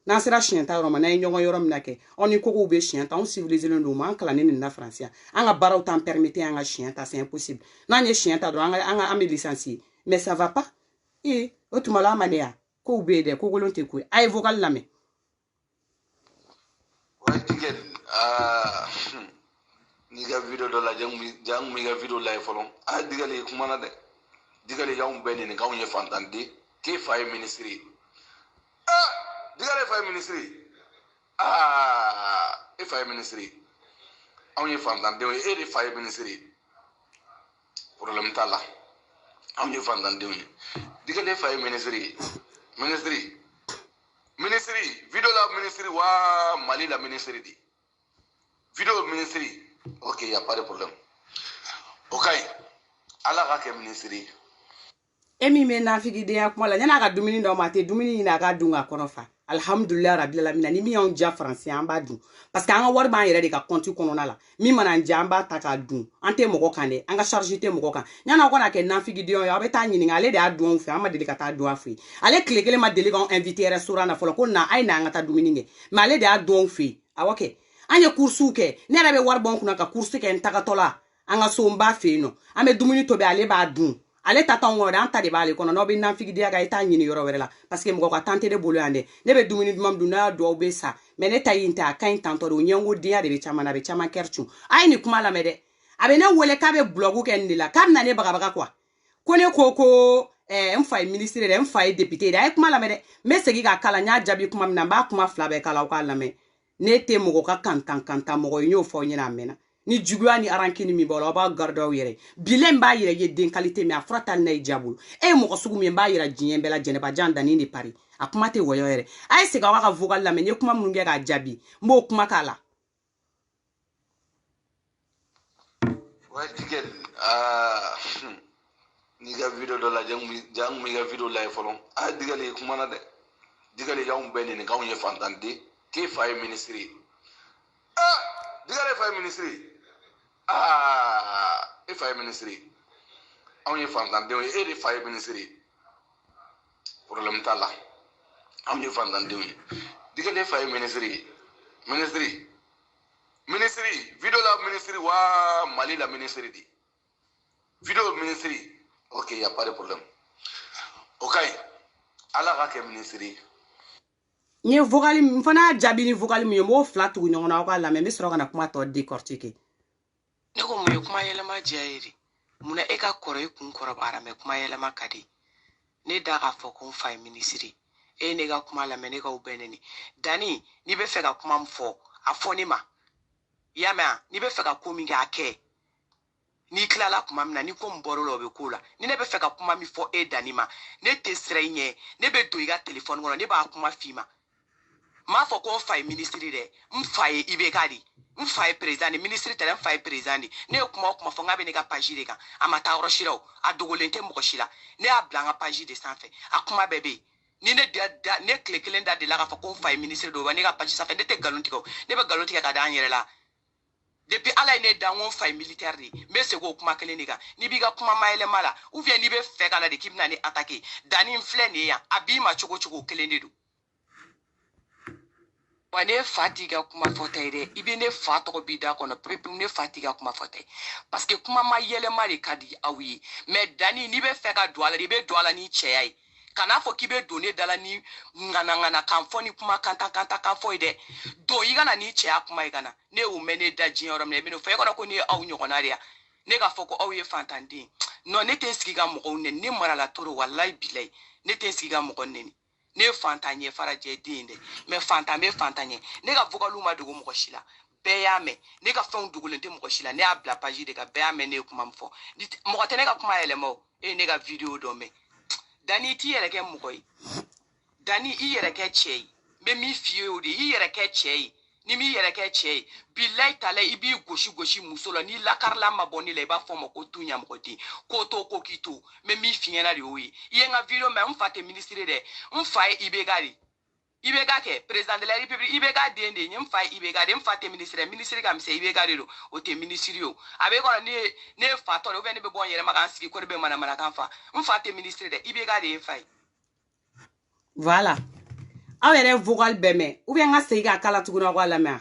n'an sera siɲɛ ta yɔrɔ ma n'an ye ɲɔgɔn yɔrɔ min na kɛ aw ni kogow bɛ siɲɛ ta anw civiliselen don an kalannen nin na faransi yan an ka baaraw t'an permettre an ka siɲɛ ta c'est impossible n'an ye siɲɛ ta dɔrɔn an bɛ licencier mais ça va pas o tuma la an ma ne ya kow bɛ yen dɛ kokolon tɛ ko ye a ye vocal lamɛn. Ouais, tigɛ n'i ka video dɔ lajɛ n kun b'i ka video lajɛ fɔlɔ a Digali i kumana dɛ Digali y'anw bɛɛ ɲininka anw ye fantanden k'e fa ye ministre ye Digali fa ye ministre ye e fa ye ministre ye anw ye fantandenw ye e de fa ye ministre ye problème t'a la anw ye fantandenw ye Digali fa ye ministre ye ministre video la ministre wa Mali la ministre di video ministre ok y a pas de problème ok ala ka kɛ ministre e min bɛ nafigidenya kuma la yan'a ka dumuni dɔ ma a tɛ dumuni ɲini a ka dun ka kɔnɔ fa alhamdulilayi rabil alamin ni min y'anw diya faransi an b'a dun parce que an ka wari b'an yɛrɛ de ka compte kɔnɔna la min mana an diya an b'a ta k'a dun an tɛ mɔgɔ kan dɛ an ka charge tɛ mɔgɔ kan yan'aw kana kɛ nafigidenya ye aw bɛ taa ɲininka ale de y'a dun anw fɛ an ma deli ka taa dun a fɛ yen ale tile kelen ma deli k'anw invité restaurant na fɔlɔ ko na a ye na an ka taa dumuni kɛ mais ale de y'a dun anw fɛ yen awɔ kɛ an ye courses kɛ ne yɛrɛ bɛ wari bɔ n kunna ka course kɛ n tagatɔ la an ka so n b'a fɛ yen nɔ an bɛ dumuni tobi ale b'a dun ale ta t'anw kɔnɔ dɛ an ta de b'ale kɔnɔ n'aw bɛ nafigidenya kan i t'a ɲini yɔrɔ wɛrɛ la parce que mɔgɔ ka temps tɛ ne bolo yan dɛ ne bɛ dumuni duman dun n'a y'a dun aw bɛ sa mais ne ta yin tɛ a ka ɲi tantɔ de o ɲɛngodenya de bɛ caman na a bɛ caman kɛri cun a ye nin kuma lamɛn dɛ a bɛ ne wele k'a bɛ blog kɛ nin de la k'a bɛna ne bagabaga quoi ko ne ko n fa ye ministre dɛ n fa ye député dɛ a ye kuma lamɛn dɛ n bɛ segin k'a kala n y'a jaabi kuma min na n b'a kuma fila bɛɛ kala aw k'a lamɛn ne tɛ mɔgɔ ka kantan mɔgɔ ye n y'o fɔ aw ɲɛna a mɛnna ni juguya ni arankini min b'aw la aw b'a garder aw yɛrɛ bilen b'a yɛrɛ ye den qualité mais a fura tali n'a ye diya bolo e ye mɔgɔ sugu min b'a yira diɲɛ bɛɛ la Jɛnɛba Jan Dani de Paris a kuma tɛ wɔyɔ yɛrɛ a ye segin aw ka vocal lamɛn n ye kuma minnu kɛ k'a jaabi n b'o kuma k'a la. ouais Digali n'i ka video dɔ lajɛ n kun b'i ka video lajɛ fɔlɔ a Digali i kumana dɛ Digali y'anw bɛɛ ɲininka anw ye fantanden k'e fa ye ministre ye Digali fa ye ministre ye e fa ye ministre ye anw ye fantandenw ye e de fa ye ministre ye problème t'a la anw ye fantandenw ye Digali fa ye ministre ye ministre video la ministre wa Mali la ministre di video ministre ok y a pas de problème ok ala ka kɛ ministre n ye vocal n fana y'a jaabi ni vocal min ye n b'o fila tugu ɲɔgɔn na aw k'a lamɛn n bɛ sɔrɔ ka na kuma tɔ décortiquer. ne ko mun ye kuma yɛlɛma diya ye de munna e ka kɔrɔ i kun kɔrɔbayara mɛ kuma yɛlɛma ka di ne da k'a fɔ ko n fa ye ministre e ne ka kuma lamɛn ne ka o bɛɛ neni Dani n'i bɛ fɛ ka kuma min fɔ a fɔ ne ma i y'a mɛn a n'i bɛ fɛ ka ko min kɛ a kɛ n'i tilala kuma min na ni ko min bɔr'o la o bɛ k'o la ni ne bɛ fɛ ka kuma min fɔ e Dani ma ne tɛ siran i ɲɛ ne bɛ don i ka telefɔni kɔnɔ ne b'a kuma f'i ma m'a fɔ ko n fa ye minisiri dɛ n fa ye IBK de n fa ye président de minisiri tɛ dɛ n fa ye président de ne ye kuma o kuma fɔ n k'a bɛ ne ka page de kan a ma taa yɔrɔ si la o a dogolen tɛ mɔgɔ si la ne y'a bila n ka page de sanfɛ a kuma bɛɛ bɛ yen ni ne tile kelen da delila k'a fɔ ko n fa ye minisiri de o bɛ ne ka page sanfɛ ne tɛ nkalon tigɛ o ne bɛ nkalon tigɛ ka da n yɛrɛ la depuis ala ye ne dan n ko n fa ye militaire de n bɛ segin o kuma kelen de kan n'i b'i ka kuma mayɛlɛma la ou bien n'i bɛ fɛ ka na de k'i bɛna ne attaquer Dani n filɛ nin ye yan a b'i ma cogo o cogo o kelen de don wa ne fa t'i ka kuma fɔta ye dɛ i bɛ ne fa tɔgɔ b'i da kɔnɔ pewu ne fa t'i ka kuma fɔta ye parce que kuma ma yɛlɛma de ka di aw ye mais Dani n'i bɛ fɛ ka don a la i bɛ don a la ni cɛya ye kana fɔ k'i bɛ don ne da la ni ŋanaŋana kan fɔ ni kuma kantan kan fɔ ye dɛ don i kana ni cɛya kuma ye ka na ne y'o mɛn ne da diɲɛ yɔrɔ min na i bɛ n'o fɔ e kɔnɔ ko ne ye aw ɲɔgɔnna de ya ne k'a fɔ ko aw ye fantanden non ne tɛ n sigi ka mɔgɔw nɛni ne marala toro walayi bilayi ne tɛ n sigi ka mɔgɔ nɛni ne ye fantan ɲɛ farajɛ den dɛ mais fantan bɛ fantan ɲɛ ne ka vocalu ma dogo mɔgɔ si la bɛɛ y'a mɛn ne ka fɛnw dogolen tɛ mɔgɔ si la ne y'a bila page de kan bɛɛ y'a mɛn ne ye kuma min fɔ mɔgɔ tɛ ne ka kuma yɛlɛma o e ye ne ka video dɔ mɛn Dani i t'i yɛrɛ kɛ mɔgɔ ye Dani i yɛrɛ kɛ cɛ ye n bɛ min f'i ye o de i yɛrɛ kɛ cɛ ye ni m'i yɛrɛ kɛ cɛ ye bilayi tala i b'i gosi muso la ni lakarila ma bɔ ne la i b'a fɔ ma ko tu ɲamɔgɔden ko to ko k'i to n bɛ min f'i ɲɛna de y'o ye i ye n ka video mɛn n fa tɛ minisiri dɛ n fa ye IBK de IBK kɛ président de la république IBK den de ye n fa ye IBK de n fa tɛ minisiri dɛ minisiri ka misɛn IBK de don o tɛ minisiri o a bɛ kɔnɔ ne ye fa tɔ de ou bien ne bɛ bɔ n yɛrɛ ma k'an sigi ko ne bɛ manamanakan fa n fa tɛ minisiri dɛ IBK de ye n fa ye voilà aw yɛrɛ vocal bɛɛ mɛn ou bien n ka segin k'a kala tuguni aw k'a lamɛn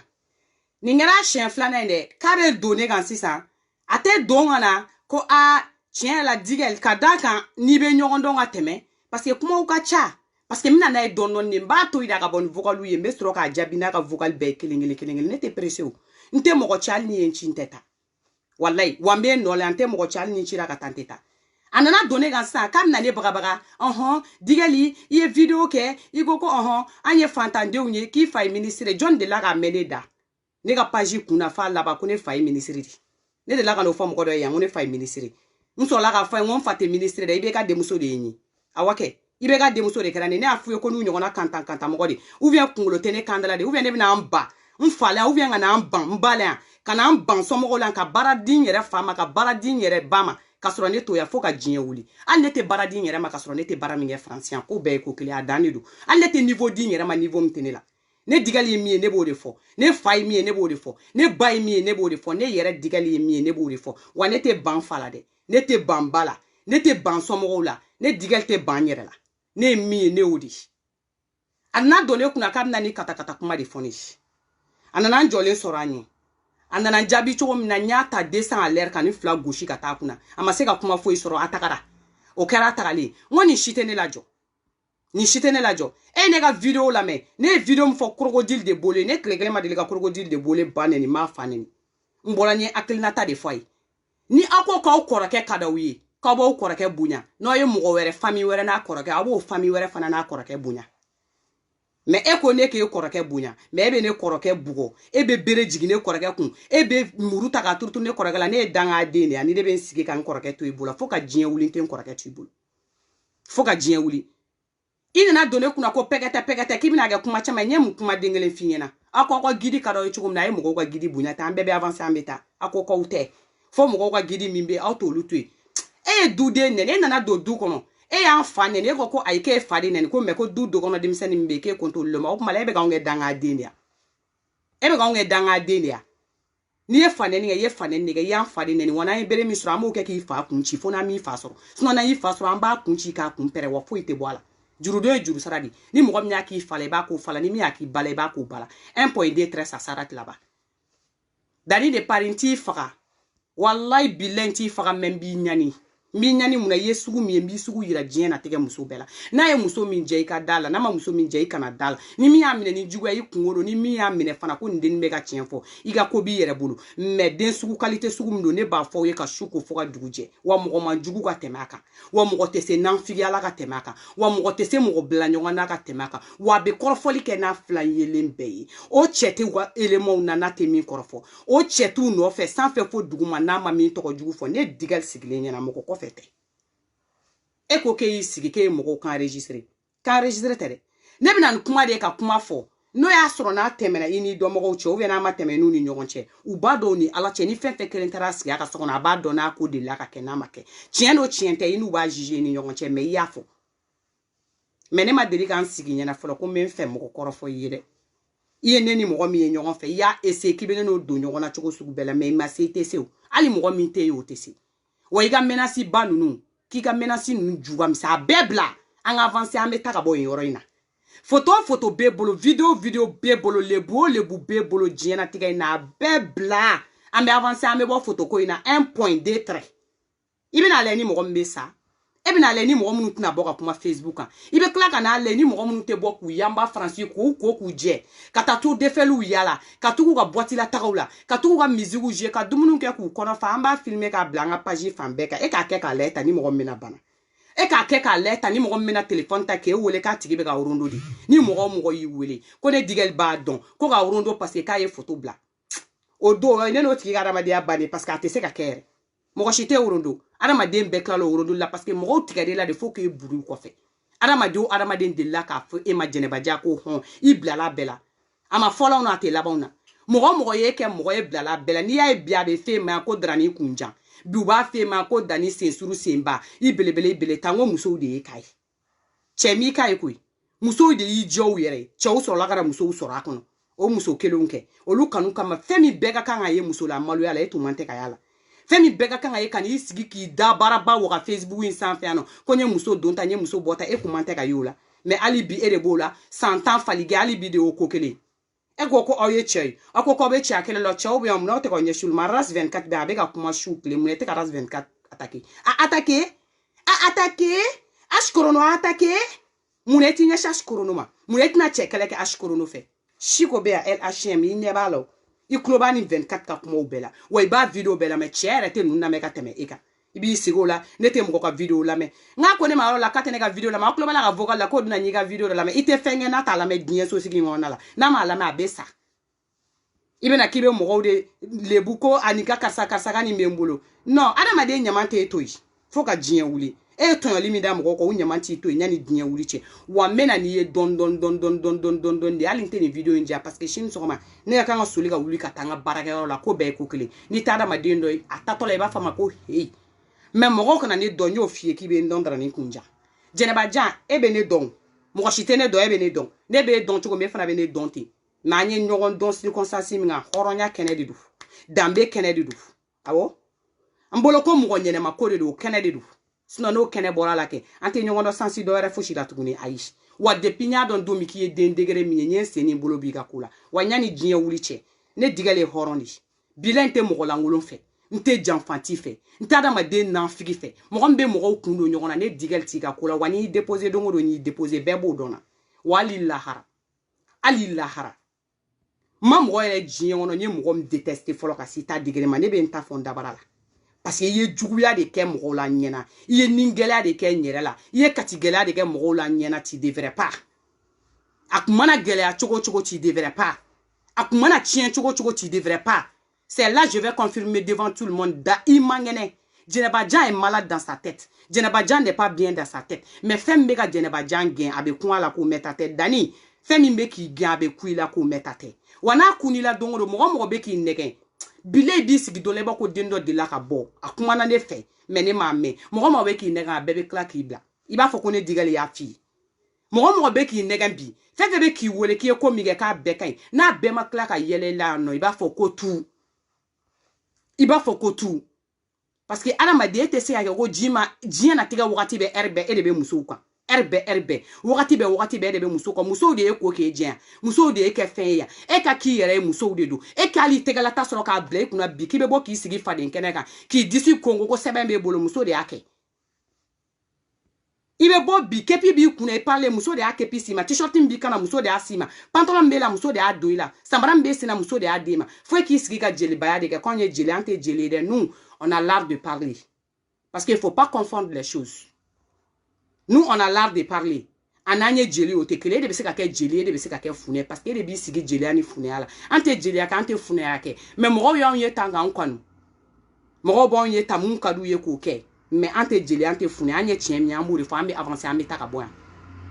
nin kɛra siɲɛ filanan in dɛ k'a bɛ don ne kan sisan a tɛ don ka na ko a tiɲɛ yɛrɛ la digɛl ka d'a kan n'i bɛ ɲɔgɔn dɔn ka tɛmɛ parce que kumaw ka ca parce que n bɛna n'a ye dɔɔni de n b'a to yen ka bɔ ni vocalu ye n bɛ sɔrɔ k'a jaabi n'a ka vocal bɛɛ kelen kelen ne tɛ pressé o n tɛ mɔgɔ ci hali ni ye n ci n tɛ taa walayi wa n bɛ nɔ la n tɛ mɔgɔ ci hali ni n cira ka taa n tɛ taa a nana don ne kan sisan k'a bɛna ne bagabaga digɛli i ye video kɛ i ko ko an ye fantandenw ye k'i fa ye minisiri jɔn delila k'a mɛn ne da ne ka page kunna f'a laban ko ne fa ye minisiri de ne delila ka n'o fɔ mɔgɔ dɔ ye yan ko ne fa ye minisiri n sɔrɔla k'a fɔ ye ko n fa tɛ minisiri dɛ i bɛ ka denmuso de ye ɲe awɔ kɛ i bɛ ka denmuso de kɛra ne y'a f'u ye ko n'u ɲɔgɔnna kantan mɔgɔ de ou bien kunkolo tɛ ne kan da la de ou bien ne bɛna n ban n fa la ou bien ka n'an ban n ba la yan ka n'an ban somɔgɔw la ka baara di n yɛrɛ fa ma ka baara di n yɛrɛ ba ma ka sɔrɔ ne to yan fo ka diɲɛ wuli hali ne tɛ baara di n yɛrɛ ma ka sɔrɔ ne tɛ baara min kɛ faransiya ko bɛɛ ye ko kelen a dan de don hali ne tɛ niveau di n yɛrɛ ma niveau min tɛ ne la ne digali ye min ye ne b'o de fɔ ne fa ye min ye ne b'o de fɔ ne ba ye min ye ne b'o de fɔ ne yɛrɛ digali ye min ye ne b'o de fɔ wa ne tɛ ban fa la dɛ ne tɛ ban ba la ne tɛ ban somɔgɔw la ne digali tɛ ban n yɛrɛ la ne ye min ye ne y'o de a nana don ne kunna k'a bɛna ni katakata kuma de fɔ ne a nana n jɔlen sɔrɔ a ɲɛ a nana jaabi cogo min na n y'a ta 200 à l'heure ka ni fila gosi ka taa kunna a ma se ka kuma foyi sɔrɔ a tagara o kɛra a tagalen n ko nin si tɛ ne lajɔ nin si tɛ ne lajɔ e ne ka video lamɛn ne ye video min fɔ crocodile de bole ne tile kelen ma deli ka crocodile de bole ba nɛni m'a fa nɛni n bɔra n ye hakilinata de fɔ a ye ni aw ko k'aw kɔrɔkɛ ka d'aw ye k'aw b'aw kɔrɔkɛ bonya n'aw ye mɔgɔ wɛrɛ famille wɛrɛ n'a kɔrɔkɛ aw b'o famille wɛrɛ fana n'a kɔrɔkɛ bonya mais e ko ne k'e kɔrɔkɛ bonya mais e bɛ ne kɔrɔkɛ bugɔ e bɛ bere jigin ne kɔrɔkɛ kun e bɛ muru ta ka turutu ne kɔrɔkɛ la ne ye danga den de ye ani ne bɛ n sigi ka n kɔrɔkɛ to i bolo fo ka diɲɛ wuli n tɛ n kɔrɔkɛ to i bolo fo ka diɲɛ wuli i nana don ne kunna ko pɛkɛtɛ k'i bɛna kɛ kuma caman n ye mun kuma den kelen f'i ɲɛna aw k'aw ka gidi ka d'aw ye cogo min na a ye mɔgɔw ka gidi bonya ta an bɛɛ bɛ avancer an bɛ taa aw ko k'aw tɛ fo mɔgɔw ka gidi min bɛ aw t'olu to yen e ye duden nɛni e nana don du kɔnɔ e y'an fa nɛni e ko ayi k'e fa de nɛni ko mais ko du kɔnɔ denmisɛnnin min bɛ yen k'e ko t'olu ma o kuma la e bɛ k'anw kɛ dangaden de ya e bɛ k'anw kɛ dangaden de ya n'i ye fa nɛni kɛ i ye fa nɛni de kɛ i y'an fa de nɛni wa n'an ye bere min sɔrɔ an b'o kɛ k'i fa kun ci fo n'an m'i fa sɔrɔ sinon n'an y'i fa sɔrɔ an b'a kun ci k'a kun pɛrɛ wa foyi tɛ bɔ a la jurudon ye juru sara de ni mɔgɔ min y'a k'i fa la i b'a k'o fa la ni min y'a k'i ba la i b'a k'o ba la 1.2 très ça s'arrête là-bas Dani de part n t'i faga wallahi billahi n t'i faga mais n b'i ɲani Mbi nyani muna ye sugu mi mbi sugu yira diɲɛ na tɛgɛ muso bɛɛ la n'a ye muso min jɛ I ka da la n'a ma muso min jɛ I kana da la ni min y'a minɛ ni juguya I kunkolo ni min y'a minɛ fana ko nin den bɛ ka tiɲɛ fɔ I ka ko b'i yɛrɛ bolo mais den sugu qualité sugu min don ne b'a fɔ ye ka su ko fɔ ka dugu jɛ wa mɔgɔ man jugu ka tɛmɛ a kan wa mɔgɔ tɛ se nanfigiyala ka tɛmɛ a kan wa mɔgɔ tɛ se mɔgɔ bila ɲɔgɔn na ka tɛmɛ a kan wa a bɛ kɔrɔfɔli kɛ n'a fila yelen bɛɛ ye o cɛ tɛ wa éléments na n'a tɛ min kɔrɔfɔ o cɛ t'u nɔfɛ sanfɛ fo duguma n'a ma min tɔgɔ jugu fɔ ne digal sigilen ɲɛna mɔgɔ kɔfɛ tɛ e ko k'e y'i sigi k'e ye mɔgɔw kan enregistré tɛ dɛ ne bɛna nin kuma de ka kuma fɔ n'o y'a sɔrɔ n'a tɛmɛna I ni dɔnmɔgɔw cɛ ou bien n'a ma tɛmɛ n'u ni ɲɔgɔn cɛ u b'a dɔn ni ala cɛ ni fɛn fɛn kelen taara sigi a ka so kɔnɔ a b'a dɔn n'a ko delila ka kɛ n'a ma kɛ tiɲɛ n'o tiɲɛ tɛ I n'u b'a juger ni ɲɔgɔn cɛ mais I y'a fɔ mais ne ma deli k'an sigi ɲɛna fɔlɔ ko n bɛ n fɛ mɔgɔ kɔrɔfɔ I ye dɛ I ye ne ni mɔgɔ min ye ɲɔgɔn fɛ I y'a essayer k'i bɛ ne n'o don ɲɔgɔn na cogo sugu bɛɛ la mais I ma se I tɛ se o hali mɔgɔ min tɛ ye o tɛ se wa I ka menace ba ninnu k'i ka menace ninnu juga misɛn a bɛɛ bila an ka avancer an bɛ taa ka bɔ yen yɔrɔ in na photo b'e bolo video b'e bolo lebu b'e bolo diɲɛnatigɛ in na a bɛɛ bila an bɛ avancer an bɛ bɔ photo ko in na 1 point 2 trait I bɛna lajɛ ni mɔgɔ min bɛ sa e bɛna lajɛ ni mɔgɔ minnu tɛna bɔ ka kuma Facebook kan I bɛ tila ka n'a lajɛ ni mɔgɔ minnu tɛ bɔ k'u yanba faransi k'u ko k'u jɛ ka taa to defɛliw yala ka tugu ka boîte la tagaw la ka tugu ka musique jouer ka dumuni kɛ k'u kɔnɔ fa an b'a filmer k'a bila an ka page fan bɛɛ kan e k'a kɛ k'a lajɛ ta ni mɔgɔ min bɛna bana e k'a kɛ k'a lajɛ ta ni mɔgɔ min bɛna téléphone ta k'e wele k'a tigi bɛ ka rondo di ni mɔgɔ o mɔgɔ y'i wele ko ne digɛli b'a dɔn ko ka rondo parce que k'a ye photo bila o don ne n'o tigi ka adamadenya bannen parce que a tɛ se ka kɛ yɛrɛ mɔgɔ si tɛ rondo adamaden bɛɛ tilala rondo la parce que mɔgɔw tigɛrɛ la de faut que buru kɔfɛ adamaden delila k'a fɔ e ma jɛnɛbaja ko hɔn I bilala bɛɛ la a ma fɔlɔw na a tɛ labanw na mɔgɔ ye kɛ mɔgɔ ye bilala bɛɛ la n'i y'a ye bi a bɛ f'e ma ko darani kunjan bi u b'a f'e ma ko dani sensuru senba I belebele bele tan ko musow de ye k'a ye cɛ m'i k'a ye koyi musow de y'i jɔ u yɛrɛ ye cɛw sɔrɔla ka na musow sɔrɔ a kɔnɔ o muso kelenw kɛ olu kanu kama fɛn min bɛɛ ka kan ka ye muso la maloya la e tun man tɛ ka y'a la fɛn min bɛɛ ka kan ka ye ka n'i sigi k'i da baaraba waga Facebook in sanfɛ yan nɔ ko n ye muso don ta n ye muso bɔ ta e kun man tɛ ka ye o la mais hali bi e de b'o la san 10 falige hali bi de y'o ko kelen e ko ko aw ye cɛ ye aw ko k'aw bɛ cɛ kelen la cɛw bɛ yan mun n'aw tɛ ka ɲɛsin olu ma RAS 24 bɛ a bɛ ka kuma su tile mun e tɛ ka RAS 24 attaquer a attaquer Ashkorono a attaquer mun e t'i ɲɛsin Ashkorono ma mun e tɛna cɛ kɛlɛ kɛ Ashkorono fɛ Siko bɛ yan LHM I ɲɛ b'a la I kulo b'a ni 24 ka kumaw bɛɛ la wa I b'a video bɛɛ la mais cɛ yɛrɛ tɛ ninnu lamɛn ka tɛmɛ e kan I b'i sigi o la ne tɛ mɔgɔ ka video lamɛn n'a ko ne ma yɔrɔ la k'a tɛ ne ka video lamɛn a kulo b'a la ka vocal la k'o bɛna n'i ka video dɔ lamɛn I tɛ fɛn kɛ n'a t'a lamɛn diɲɛ so sigi ɲɔgɔn la n'a m'a lamɛn a bɛ sa I bɛna k'i bɛ mɔgɔw de lebu ko ani ka karisa ka nin bɛ n bolo non adamaden ɲaman tɛ e to yen fo ka diɲɛ wuli e ye tɔɲɔli min da mɔgɔw kan o ɲaman t'i to yen yanni diɲɛ wuli cɛ wa n bɛna n'i ye dɔn de hali n tɛ nin video in diya parce que sini sɔgɔma ne ka kan ka soli ka wuli ka taa n ka baarakɛyɔrɔ la ko bɛɛ ye ko kelen n'i tɛ adamaden dɔ ye a tatɔ la I b'a fɔ a ma ko heyi mais mɔgɔw kana ne dɔn n y'o f'i ye k'i bɛ n dɔn dara ni kunjan jɛnɛbajan e bɛ ne dɔn mɔgɔ si tɛ ne dɔn e bɛ ne dɔn ne bɛ e dɔn cogo min e fana bɛ ne dɔn ten mais an ye ɲɔgɔn dɔn circonstance min kan hɔrɔnya kɛnɛ de don danbe kɛnɛ de don awɔ an bolo ko mɔgɔ ɲɛnɛma ko de don kɛnɛ de don sinon n'o kɛnɛ bɔra la kɛ an tɛ ɲɔgɔn dɔn sansi dɔ wɛrɛ fosi la tuguni ayi wa depuis n y'a dɔn don min k'i ye den degere min ye n ye n sen ni n bolo b'i ka ko la wa yanni diɲɛ wuli cɛ ne digɛlen ye hɔrɔn de ye bila n tɛ mɔgɔ lankolon fɛ n tɛ janfanti fɛ n tɛ adamaden nanfigi fɛ mɔgɔ min bɛ mɔgɔw kun don ɲɔgɔn na ne digɛli t'i ka ko la wa n'i y'i déposé don o don n'i déposé bɛɛ b'o dɔn na wa hali lahara ma mɔgɔ yɛrɛ diɲɛ kɔnɔ n ye mɔgɔ min détesté fɔlɔ ka s'i ta digɛrɛ ma ne bɛ n ta fɔ n dabara la parce que I ye juguya de kɛ mɔgɔw la ɲɛna I ye ningɛlɛya de kɛ n yɛrɛ la I ye katigɛlɛya de kɛ mɔgɔw la ɲɛna tu devrais pas a kun mana gɛlɛya cogo cogo tu devrais pas a kun mana tiɲɛ cogo cogo tu devrais pas c'est là je vais confirmer devant tout le monde da I man kɛnɛ Jɛnɛbajan est malade dans sa tête Jɛnɛbajan n'est pas bien dans sa tête mais fɛn min bɛ ka Jɛnɛbajan gɛn a bɛ kun a la k'o mɛn ta tɛ Dani fɛn min bɛ k'i gɛn a bɛ kun I la k'o mɛn ta tɛ wa n'a kun I la don o don mɔgɔ bɛ k'i nɛgɛn bile b'i sigi dɔ la I b'a ko den dɔ delila ka bɔ a kumana ne fɛ mais ne m'a mɛn mɔgɔ bɛ k'i nɛgɛn a bɛɛ bɛ tila k'i bila I b'a fɔ ko ne digɛli y'a f'i ye mɔgɔ bɛ k'i nɛgɛn bi fɛn fɛn bɛ k'i wele k'i ye ko min kɛ k'a bɛɛ ka ɲi n'a bɛɛ ma tila ka yɛlɛ la yan nɔ I b'a fɔ ko tu parce que adamaden e tɛ se ka kɛ ko diɲɛ natigɛ wagati bɛ heure bɛɛ e de bɛ musow kan heure bɛɛ wagati bɛɛ e de bɛ musow kan musow de ye ko k'e jɛn musow de ye kɛ fɛn ye yan e ka k'i yɛrɛ ye musow de don e k'ali tɛgɛlata sɔrɔ k'a bila I kunna bi k'i bɛ bɔ k'i sigi faden kɛnɛ kan k'i disi kongo ko sɛbɛn b'e bolo muso de y'a kɛ Ibe bo bi kepi bi kuna parler muso de a kepi sima t-shirt bi kana muso de a sima pantalon be la muso de a doila sambran be sina muso de a dema faut qu'il sigi ka jeli baya de quand il jeli ante jeli de nous on a l'art de parler parce qu'il faut pas confondre les choses. Nous on a l'art de parler ananye jeli o te kele de be se ka ke jeli de be se ka ke fune parce que de bi sigi jeli ani fune ala ante jeli aka ante fune ake mais mo yo ye tanga nkwanu mo bon ye tamun kadu ye ko ke mais ante jeli ante fune anye tiem mi amour faut ambe avancer ambe taka boya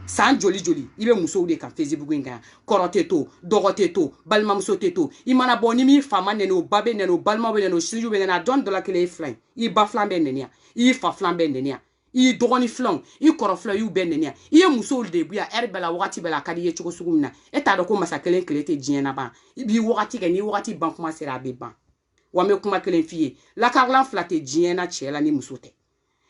san joli ibe muso de kan Facebook ngan korote to dogote to balma muso teto imana boni mi fama neno babe neno balma be neno siju be nena don de la kele flan I ba flan be nenia I fa flan be nenia I dogoni flan I koro flan yu be nenia I muso de buya erbela wakati bela kadi ye choko sugumna eta do ko masakelen kelete jiena ba bi wakati ke ni wakati ban kuma sera be ban wa me kuma kelen fiye la karlan flate jiena chela ni muso te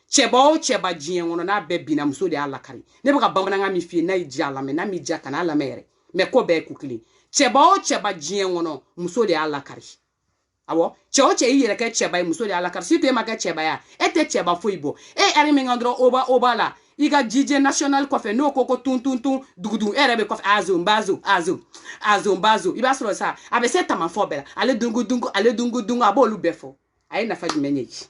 cheba o cheba jien wono na be bina muso de ala kari ne baka bamana nga mi fie na ija la me na mi ja kana ala mere me ko be kukili cheba o cheba jien wono muso de ala kari awo cheo che yire ke cheba muso de ala kari si te ma ke cheba ya ete cheba foibo eri mi ngandro oba la iga DJ national kofe no koko tun dugudu erebe kofe azo mbazo iba soro sa abe se tama fobela ale dungu abolu befo ayi na fadi menyeji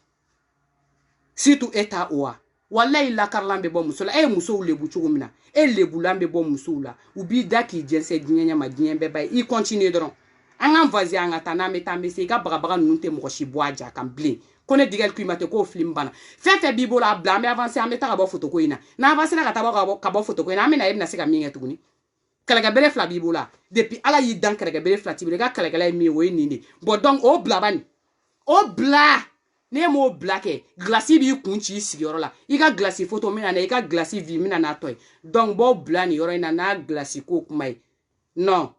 surtout eta oa wallahi la karlambe bo musola muso lebu chugumina lebu lambe bo musula ubi daki jense dinyanya ma dinyembe bay I continue dron anga vazi anga tana metambe se ga brabaga nunte mo shi boaja kan blin kone digel kuimate ko film bana fefe bibola blambe avancer ameta ka bo photo ko ina na avancer na ka bo photo ko ina amena ibna se ka minga tuguni kalaga bele fla bibola depuis ala yi dan kalaga bele fla tibele ga kalaga la mi wo ni bo donc o blabani o bla ne mo black glaci bi kunchi sigoro la iga glaci photo mina na iga glaci vi mina na toy donc bo bla ni yoro ina na glaci ko kumai non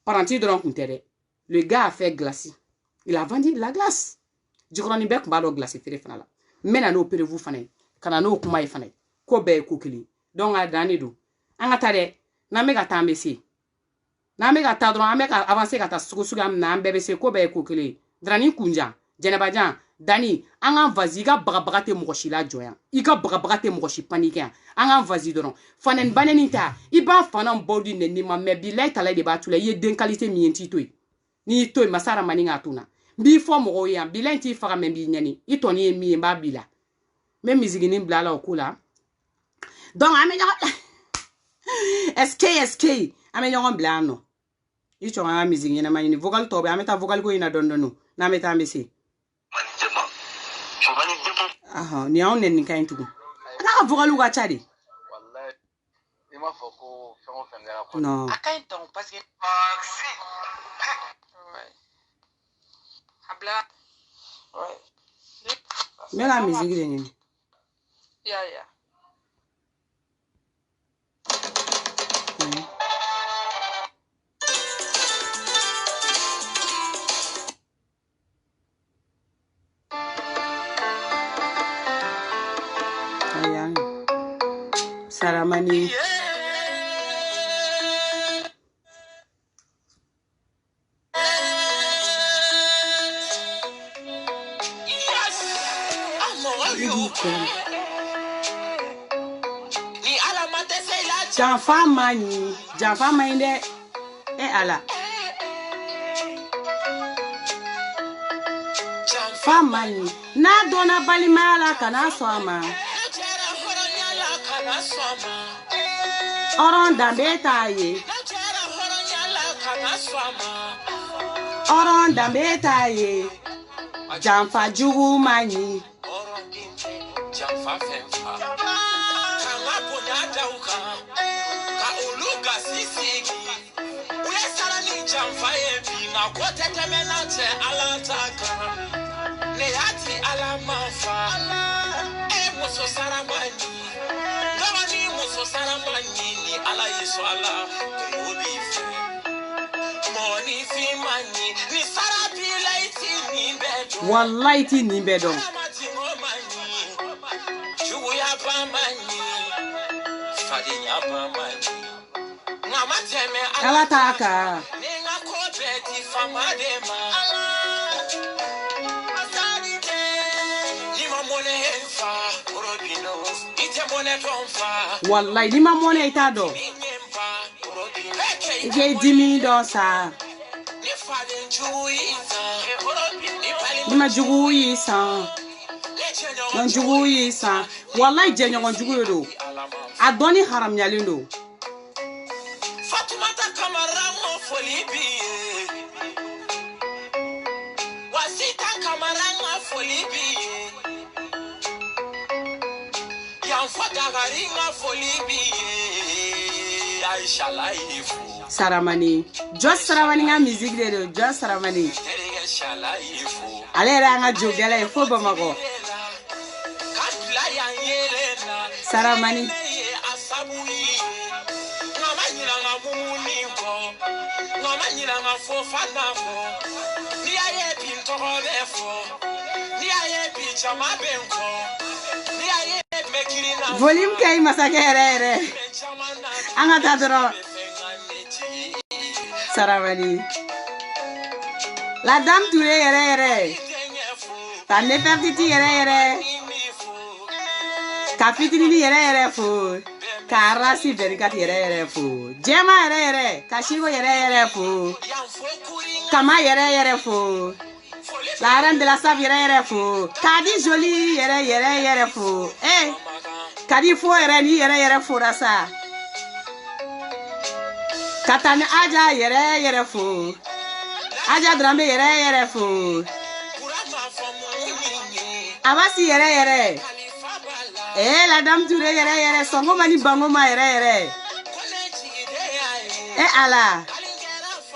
parenti de rencontrer le gars a fait glaci il a vendu de la glace je crois ni be kumba do glaci fere fana la mena no pere vous fana kana no kumai fana ko be ko kili donc a dani do anga tare na mega tambe si na mega ta dron ameka avancer kata sugu am na mbebe se ko be ko kili drani kunja jenebajan Dani, anga vazi ga bagabagate mokoshi la joya. Ika bagabagate mokoshi panique. Anga vazi doron. Fanen banenita. Iba fanan bodi neni ma mebi la tala de batule ye den qualité mienti toy. Ni toy masara maninga tuna. Bi fo mogo ya bilen ti faga membi nyani. Itoni mi mba bila. Même mizigini blala okula. Donc amenyo SK amenyo blano. Icho anga mizigini na manini vocal tobe ameta vocal ko ina dondono. Na meta mbesi. Aha, ni on nen kan tugu. Na vogalu ga chadi. Wallahi, ima foko fengo fengera ko. Non. Akai ton parce que habla. Ouais. Mais la musique de ni. Ya. Saramani. Janfa mani de ala. Janfa mani na dona balimala kana swama. Oron dambe taye Janfa jugu mani Janfa femfa Kanga ponya uka Ka uluga sisiki Uye sarani janfa ebi Na kote temenate alataka Neyati alamafa Muso saramani Gawani muso saramani Ni ala yeso ala Kubife Moni fi mani Ni sarapi laiti ni bedo Wallahi ti ni bedo Saramati ngomani Chuya pamani Fadinya pamani Ngamateme alataka Ninga kobeti famadema Nima mone henfa Orobino Ite mone Wallahi ni ma mone ita do. Ike dimi do sa. Ni ma jugu yi san. Non jugu yi san. Wallahi je nyon jugu do. Adoni haram nyalindo. Fatumata Kamara mo folibi. Wasita Kamara mo folibi. Yan fotagari mo folibi. Aisha laifu. Saramani. Just Saramani nga music de do. Just Saramani. Aisha laifu. Ale ranga jogela fo Bamako. Katla yan yelena. Saramani. Asabui. Ngamanyira ngamumuni ko. Ngamanyira ngafofana ko. Ni aye pinto lefo. Ni aye pichama benko. Ni aye mekirina. Volume kay masakere. Anga tadro. Saramani. La dame Touré yere. Ta Nefertiti yere. Kafitini yere fo. Karasi Berikat yere fo. Jema yere. Kashigo yere fo. Kama yere fo. La reine de la Save yere fo. Kadi Jolie yere fo. Eh. Kadi fo yere fo rasa. Katane Aja yere fo. Aja Drambe yere fo. Abasi yere. Eh, la dame Touré yere. Songo mani bangoma yere. Eh, ala.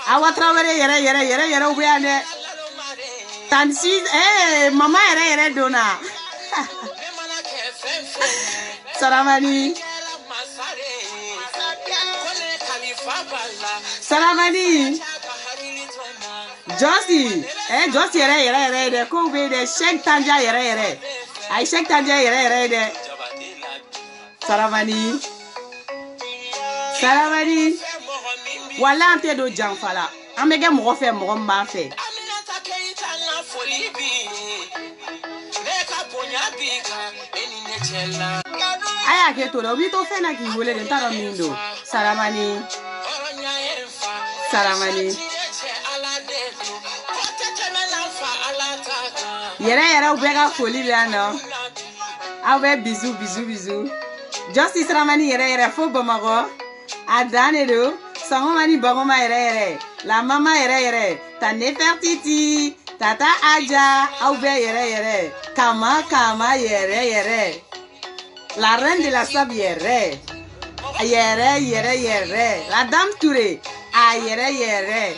Awa Traoré yere oubeyane. Tansi, eh, mama yere dona. Saramani. Saramani. Josie, Josie yere de ko be de Sheikh Tanja yere. Ay Sheikh Tanja yere de. Saramani. Wala ante do janfala. Amege mo fe mo mba fe. Aya ke to do bi to fe na ki wole de taro mindo. Saramani. Yere ubega foli biano. Awe bisou. Justice Saramani yere fo Bamako. Adane do. Sango mani bangoma yere. La mama yere. Ta Nefertiti. Tata Aja. Awe yere. Kama yere. La reine de la Save yere. La dame Touré. Yere.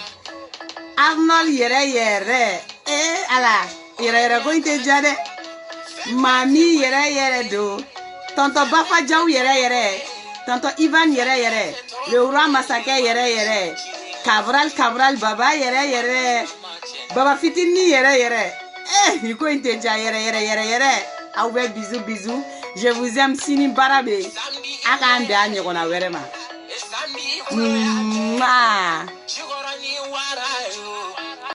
Arnold yere. Eh, ala. Yere go inte jade. Mami yere do. Tonto Bafa Jau yere. Tonto Ivan yere. Le roi Massacre yere. Cabral Baba yere. Baba Fitini yere. Eh, you go inte jade yere. Awe bisou. Je vous aime Sini Barabe. Aka ande anye kona werema.